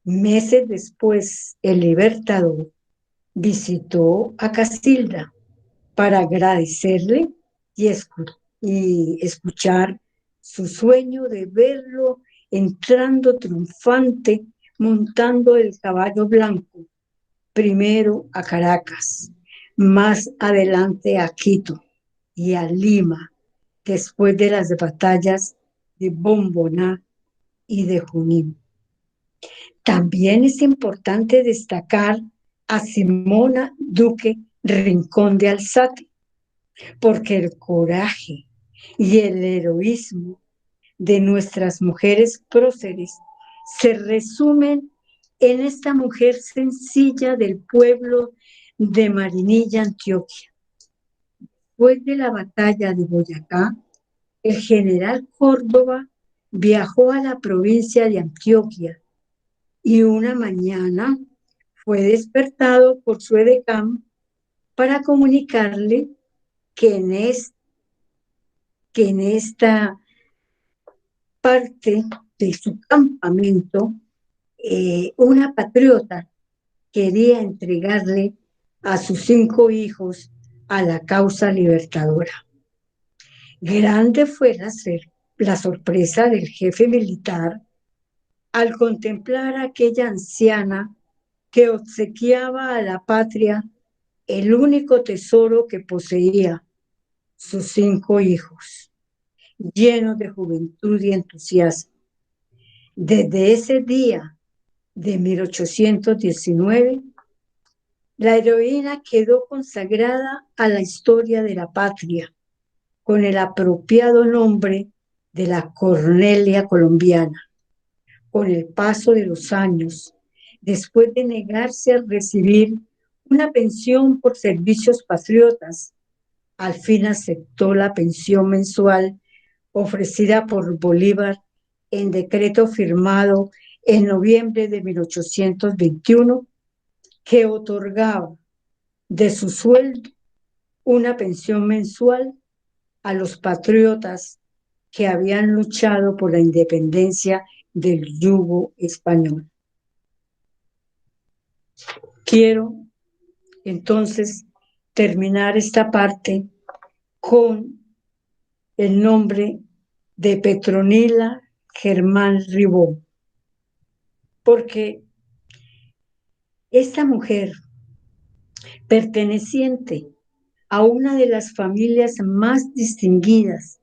Meses después, el Libertador visitó a Casilda para agradecerle y, escuchar su sueño de verlo entrando triunfante montando el caballo blanco, primero a Caracas, más adelante a Quito y a Lima, después de las batallas de Bomboná y de Junín. También es importante destacar a Simona Duque Rincón de Alzate, porque el coraje y el heroísmo de nuestras mujeres próceres se resumen en esta mujer sencilla del pueblo de Marinilla, Antioquia. Después de la batalla de Boyacá, el general Córdoba viajó a la provincia de Antioquia y una mañana fue despertado por su edecán para comunicarle que en esta parte de su campamento, una patriota quería entregarle a sus 5 hijos a la causa libertadora. Grande fue la sorpresa del jefe militar al contemplar a aquella anciana que obsequiaba a la patria el único tesoro que poseía, sus 5 hijos, llenos de juventud y entusiasmo. Desde ese día de 1819, la heroína quedó consagrada a la historia de la patria con el apropiado nombre de la Cornelia colombiana. Con el paso de los años, después de negarse a recibir una pensión por servicios patriotas, al fin aceptó la pensión mensual ofrecida por Bolívar en decreto firmado en noviembre de 1821, que otorgaba de su sueldo una pensión mensual a los patriotas que habían luchado por la independencia del yugo español. Quiero entonces terminar esta parte con el nombre de Petronila Germán Ribó, porque esta mujer, perteneciente a una de las familias más distinguidas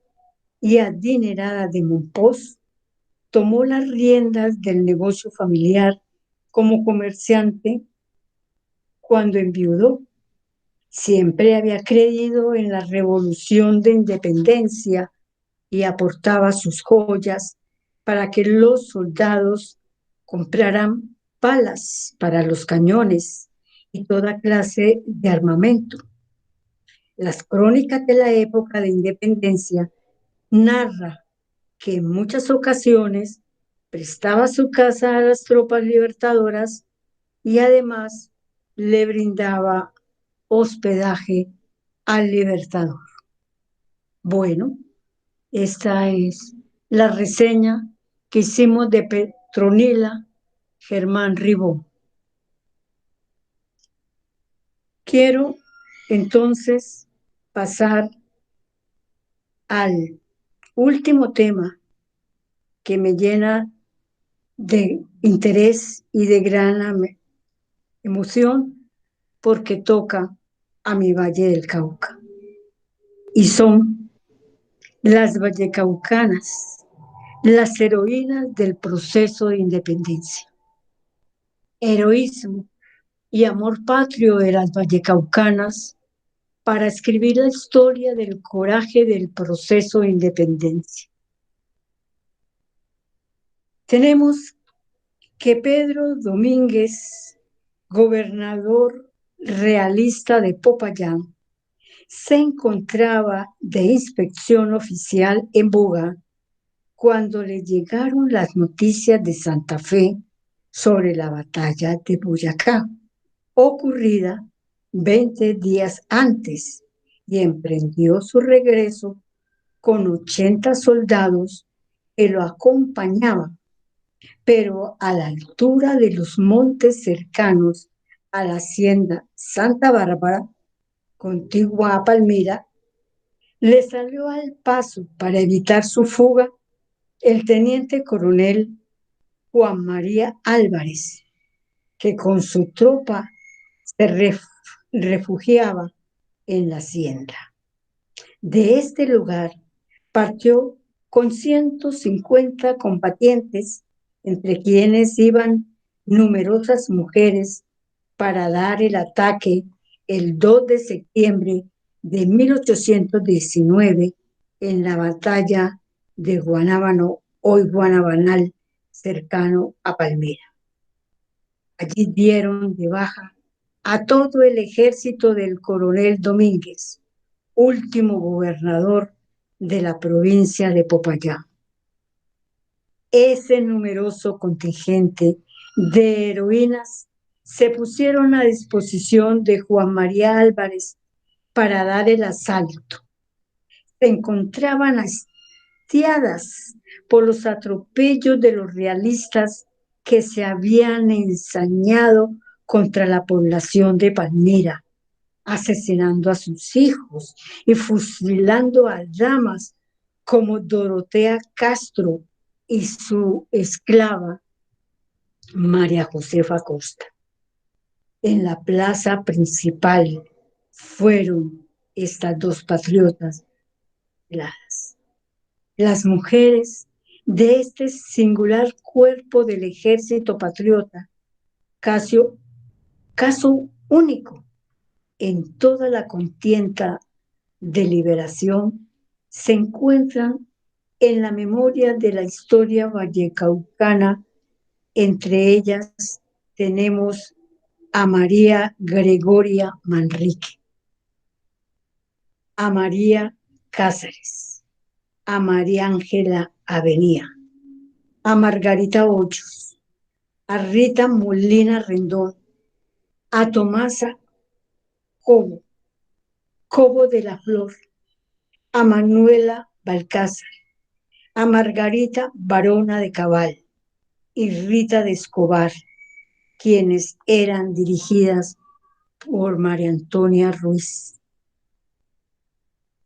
y adineradas de Monpós, tomó las riendas del negocio familiar como comerciante cuando enviudó. Siempre había creído en la revolución de independencia y aportaba sus joyas para que los soldados compraran balas para los cañones y toda clase de armamento. Las crónicas de la época de independencia narran que en muchas ocasiones prestaba su casa a las tropas libertadoras y además le brindaba hospedaje al libertador. Bueno, esta es la reseña que hicimos de Petronila Germán Ribó. Quiero entonces pasar al último tema que me llena de interés y de gran emoción porque toca a mi Valle del Cauca. Y son las vallecaucanas, las heroínas del proceso de independencia. Heroísmo y amor patrio de las vallecaucanas para escribir la historia del coraje del proceso de independencia. tenemos que Pedro Domínguez, gobernador realista de Popayán, se encontraba de inspección oficial en Buga cuando le llegaron las noticias de Santa Fe sobre la batalla de Boyacá, ocurrida 20 días antes, y emprendió su regreso con 80 soldados que lo acompañaban, pero a la altura de los montes cercanos a la hacienda Santa Bárbara, contigua a Palmira, le salió al paso para evitar su fuga el teniente coronel Juan María Álvarez, que con su tropa se refugiaba en la hacienda. De este lugar partió con 150 combatientes, entre quienes iban numerosas mujeres, para dar el ataque el 2 de septiembre de 1819 en la batalla de Guanábano, hoy Guanabanal, cercano a Palmira. Allí dieron de baja a todo el ejército del coronel Domínguez, último gobernador de la provincia de Popayán. Ese numeroso contingente de heroínas se pusieron a disposición de Juan María Álvarez para dar el asalto. Se encontraban hastiadas por los atropellos de los realistas que se habían ensañado contra la población de Palmira, asesinando a sus hijos y fusilando a damas como Dorotea Castro y su esclava María Josefa Costa. En la plaza principal fueron estas dos patriotas heladas. Las mujeres de este singular cuerpo del ejército patriota, caso único en toda la contienda de liberación, se encuentran en la memoria de la historia vallecaucana. Entre ellas tenemos a María Gregoria Manrique, a María Cáceres, a María Ángela Avenía, a Margarita Hoyos, a Rita Molina Rendón, a Tomasa Cobo de la Flor, a Manuela Balcázar, a Margarita Barona de Cabal y Rita de Escobar, quienes eran dirigidas por María Antonia Ruiz.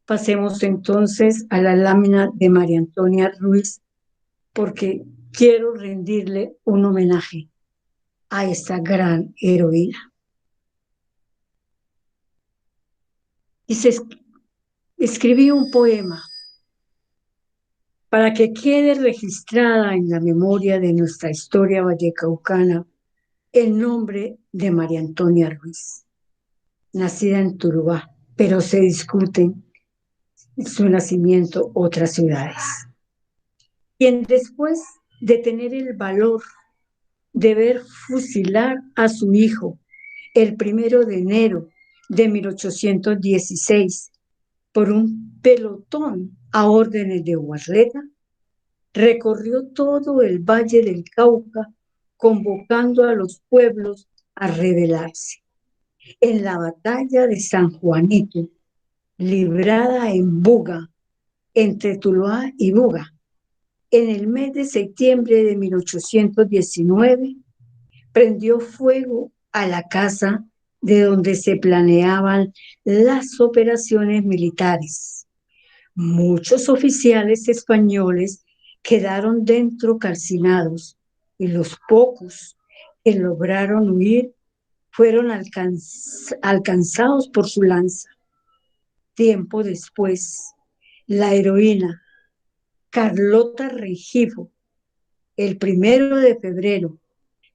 Pasemos entonces a la lámina de María Antonia Ruiz, porque quiero rendirle un homenaje a esta gran heroína. Y escribí un poema para que quede registrada en la memoria de nuestra historia vallecaucana el nombre de María Antonia Ruiz, nacida en Tuluá, pero se discuten su nacimiento otras ciudades. Quien después de tener el valor de ver fusilar a su hijo el 1 de enero de 1816 por un pelotón a órdenes de Uarleta, recorrió todo el Valle del Cauca convocando a los pueblos a rebelarse. En la batalla de San Juanito, librada en Buga, entre Tuluá y Buga, en el mes de septiembre de 1819, prendió fuego a la casa de donde se planeaban las operaciones militares. Muchos oficiales españoles quedaron dentro calcinados y los pocos que lograron huir fueron alcanzados por su lanza. Tiempo después, la heroína Carlota Rengifo, el 1 de febrero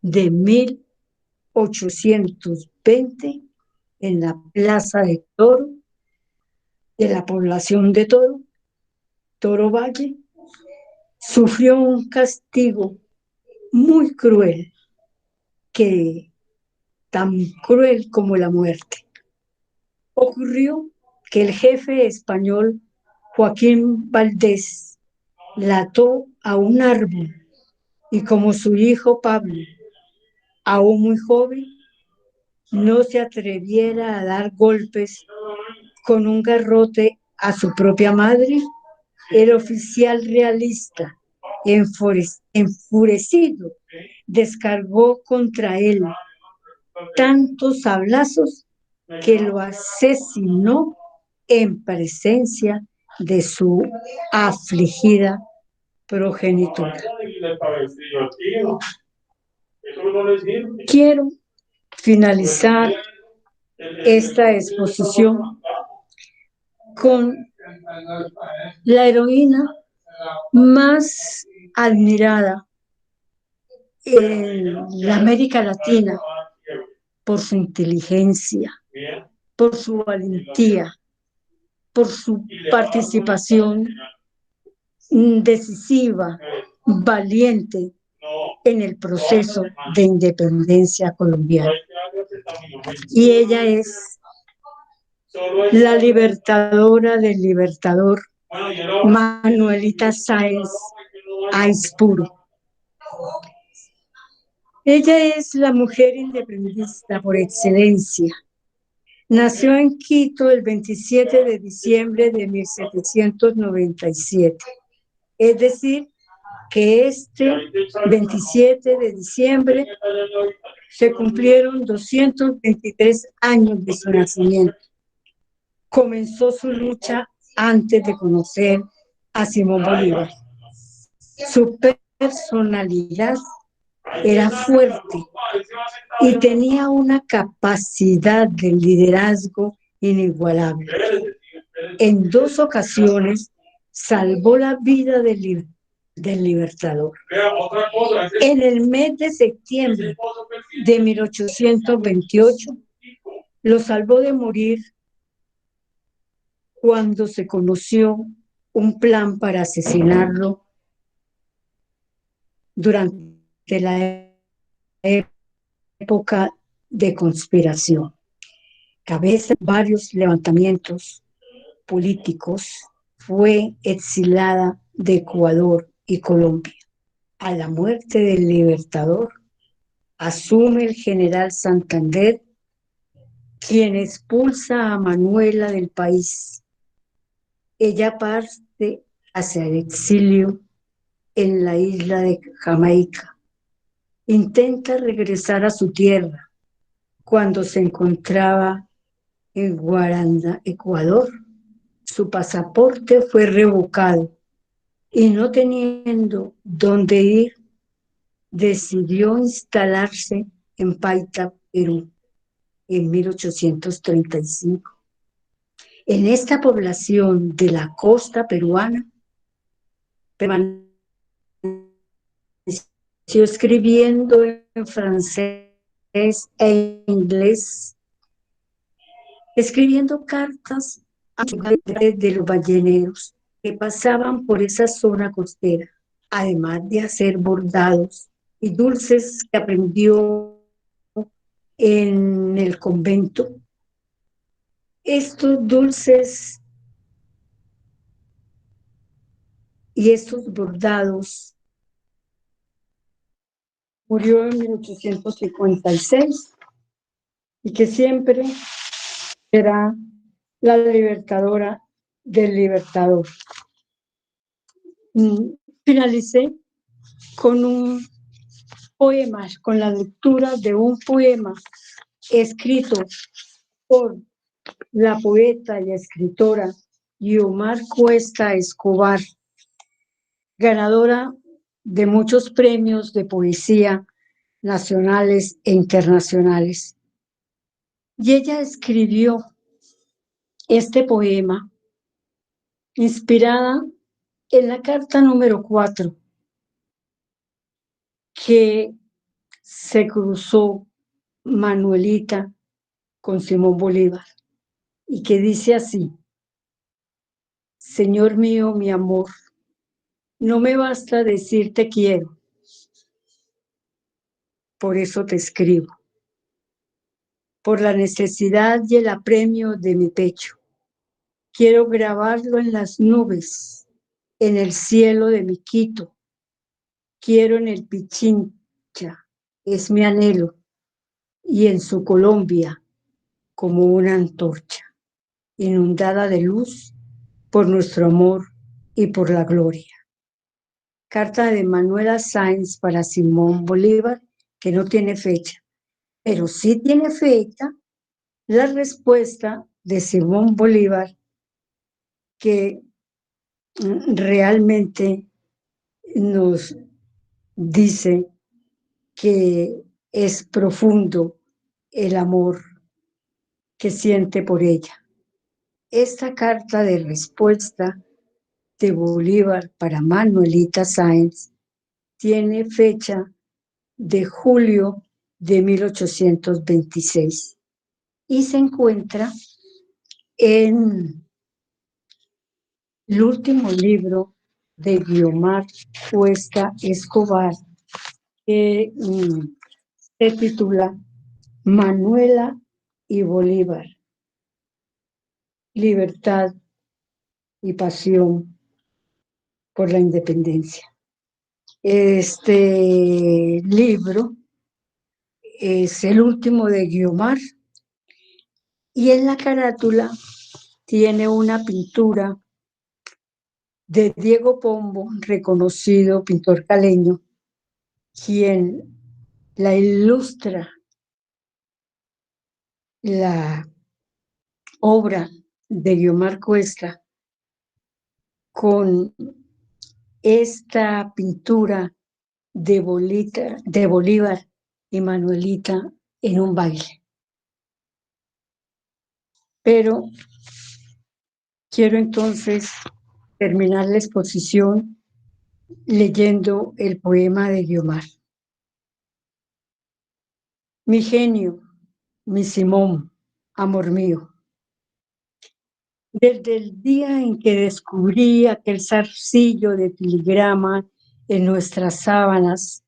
de 1820, en la Plaza de Toro de la población de Toro Valle, sufrió un castigo muy cruel, tan cruel como la muerte. Ocurrió que el jefe español Joaquín Valdés la ató a un árbol y como su hijo Pablo, aún muy joven, no se atreviera a dar golpes con un garrote a su propia madre, el oficial realista, enfurecido, descargó contra él tantos sablazos que lo asesinó en presencia de su afligida progenitora. Quiero finalizar esta exposición con la heroína más admirada en la América Latina por su inteligencia, por su valentía, por su participación decisiva, valiente en el proceso de independencia colombiana. Y ella es la libertadora del libertador, Manuelita Sáenz Aispuro. Ella es la mujer independentista por excelencia. Nació en Quito el 27 de diciembre de 1797. Es decir, que este 27 de diciembre se cumplieron 223 años de su nacimiento. Comenzó su lucha antes de conocer a Simón Bolívar. Su personalidad era fuerte y tenía una capacidad de liderazgo inigualable. En 2 ocasiones salvó la vida del libertador. En el mes de septiembre de 1828 lo salvó de morir cuando se conoció un plan para asesinarlo durante la época de conspiración. Cabeza de varios levantamientos políticos, fue exilada de Ecuador y Colombia. A la muerte del libertador, asume el general Santander, quien expulsa a Manuela del país. Ella parte hacia el exilio en la isla de Jamaica. Intenta regresar a su tierra cuando se encontraba en Guaranda, Ecuador. Su pasaporte fue revocado y no teniendo dónde ir, decidió instalarse en Paita, Perú, en 1835. En esta población de la costa peruana, permaneció escribiendo en francés e inglés, escribiendo cartas a de los balleneros que pasaban por esa zona costera, además de hacer bordados y dulces que aprendió en el convento. Estos dulces y estos bordados murió en 1856 y que siempre será la libertadora del libertador. Finalicé con un poema, con la lectura de un poema escrito por la poeta y escritora Guiomar Cuesta Escobar, ganadora de muchos premios de poesía nacionales e internacionales. Y ella escribió este poema inspirada en la carta número 4 que se cruzó Manuelita con Simón Bolívar y que dice así: Señor mío, mi amor, no me basta decir te quiero, por eso te escribo, por la necesidad y el apremio de mi pecho. Quiero grabarlo en las nubes, en el cielo de mi Quito. Quiero en el Pichincha, es mi anhelo, y en su Colombia como una antorcha, inundada de luz por nuestro amor y por la gloria. Carta de Manuela Sáenz para Simón Bolívar, que no tiene fecha, pero sí tiene fecha la respuesta de Simón Bolívar, que realmente nos dice que es profundo el amor que siente por ella. Esta carta de respuesta de Bolívar para Manuelita Sáenz tiene fecha de julio de 1826 y se encuentra en el último libro de Guiomar Cuesta Escobar, que se titula Manuela y Bolívar, libertad y pasión por la independencia. Este libro es el último de Guiomar y en la carátula tiene una pintura de Diego Pombo, reconocido pintor caleño, quien la ilustra la obra de Guiomar Cuesta con esta pintura de Bolívar y Manuelita en un baile. Pero quiero entonces terminar la exposición leyendo el poema de Guiomar. Mi genio, mi Simón, amor mío. Desde el día en que descubrí aquel zarcillo de filigrama en nuestras sábanas,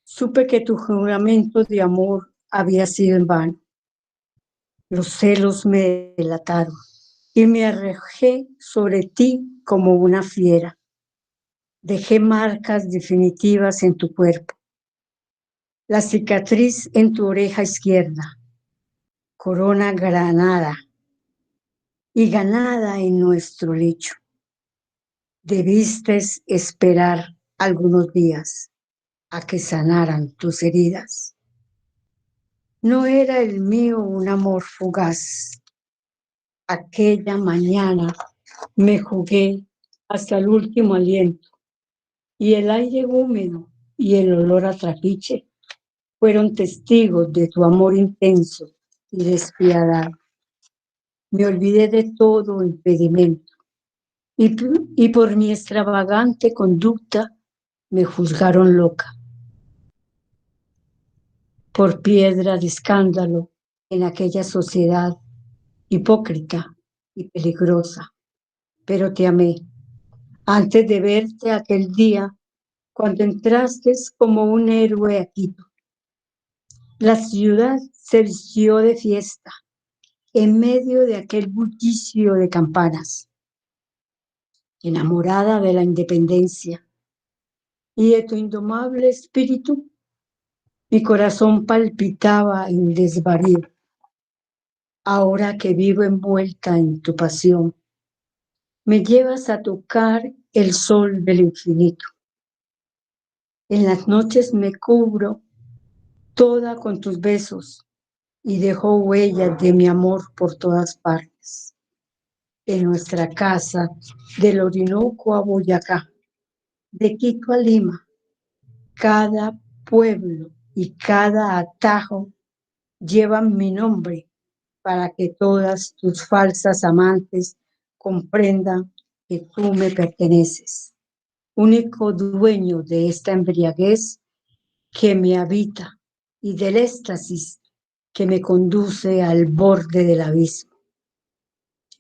supe que tu juramento de amor había sido en vano. Los celos me delataron y me arrojé sobre ti como una fiera. Dejé marcas definitivas en tu cuerpo. La cicatriz en tu oreja izquierda, corona granada y ganada en nuestro lecho. Debiste esperar algunos días a que sanaran tus heridas. No era el mío un amor fugaz. Aquella mañana me jugué hasta el último aliento y el aire húmedo y el olor a trapiche fueron testigos de tu amor intenso y despiadado. Me olvidé de todo impedimento y por mi extravagante conducta me juzgaron loca. Por piedra de escándalo en aquella sociedad hipócrita y peligrosa, pero te amé antes de verte aquel día cuando entraste como un héroe a Quito. La ciudad se vistió de fiesta en medio de aquel bullicio de campanas, enamorada de la independencia y de tu indomable espíritu. Mi corazón palpitaba en desvarío. Ahora que vivo envuelta en tu pasión, me llevas a tocar el sol del infinito. En las noches me cubro toda con tus besos y dejo huellas de mi amor por todas partes. En nuestra casa, del Orinoco a Boyacá, de Quito a Lima, cada pueblo y cada atajo llevan mi nombre para que todas tus falsas amantes comprendan que tú me perteneces, único dueño de esta embriaguez que me habita y del éxtasis que me conduce al borde del abismo.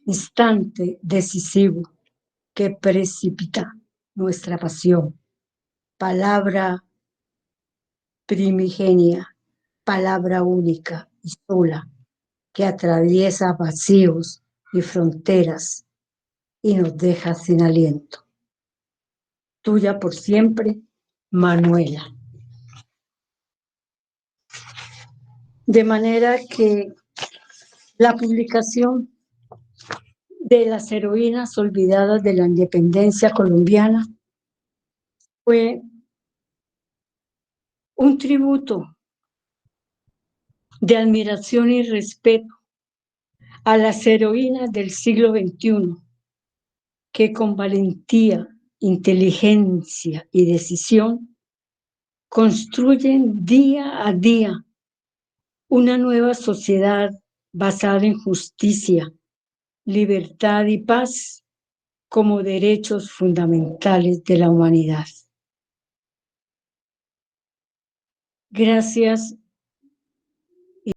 Instante decisivo que precipita nuestra pasión, palabra primigenia palabra única y sola que atraviesa vacíos y fronteras y nos deja sin aliento. Tuya por siempre, Manuela. De manera que la publicación de las heroínas olvidadas de la independencia colombiana fue un tributo de admiración y respeto a las heroínas del siglo XXI que con valentía, inteligencia y decisión construyen día a día una nueva sociedad basada en justicia, libertad y paz como derechos fundamentales de la humanidad. Gracias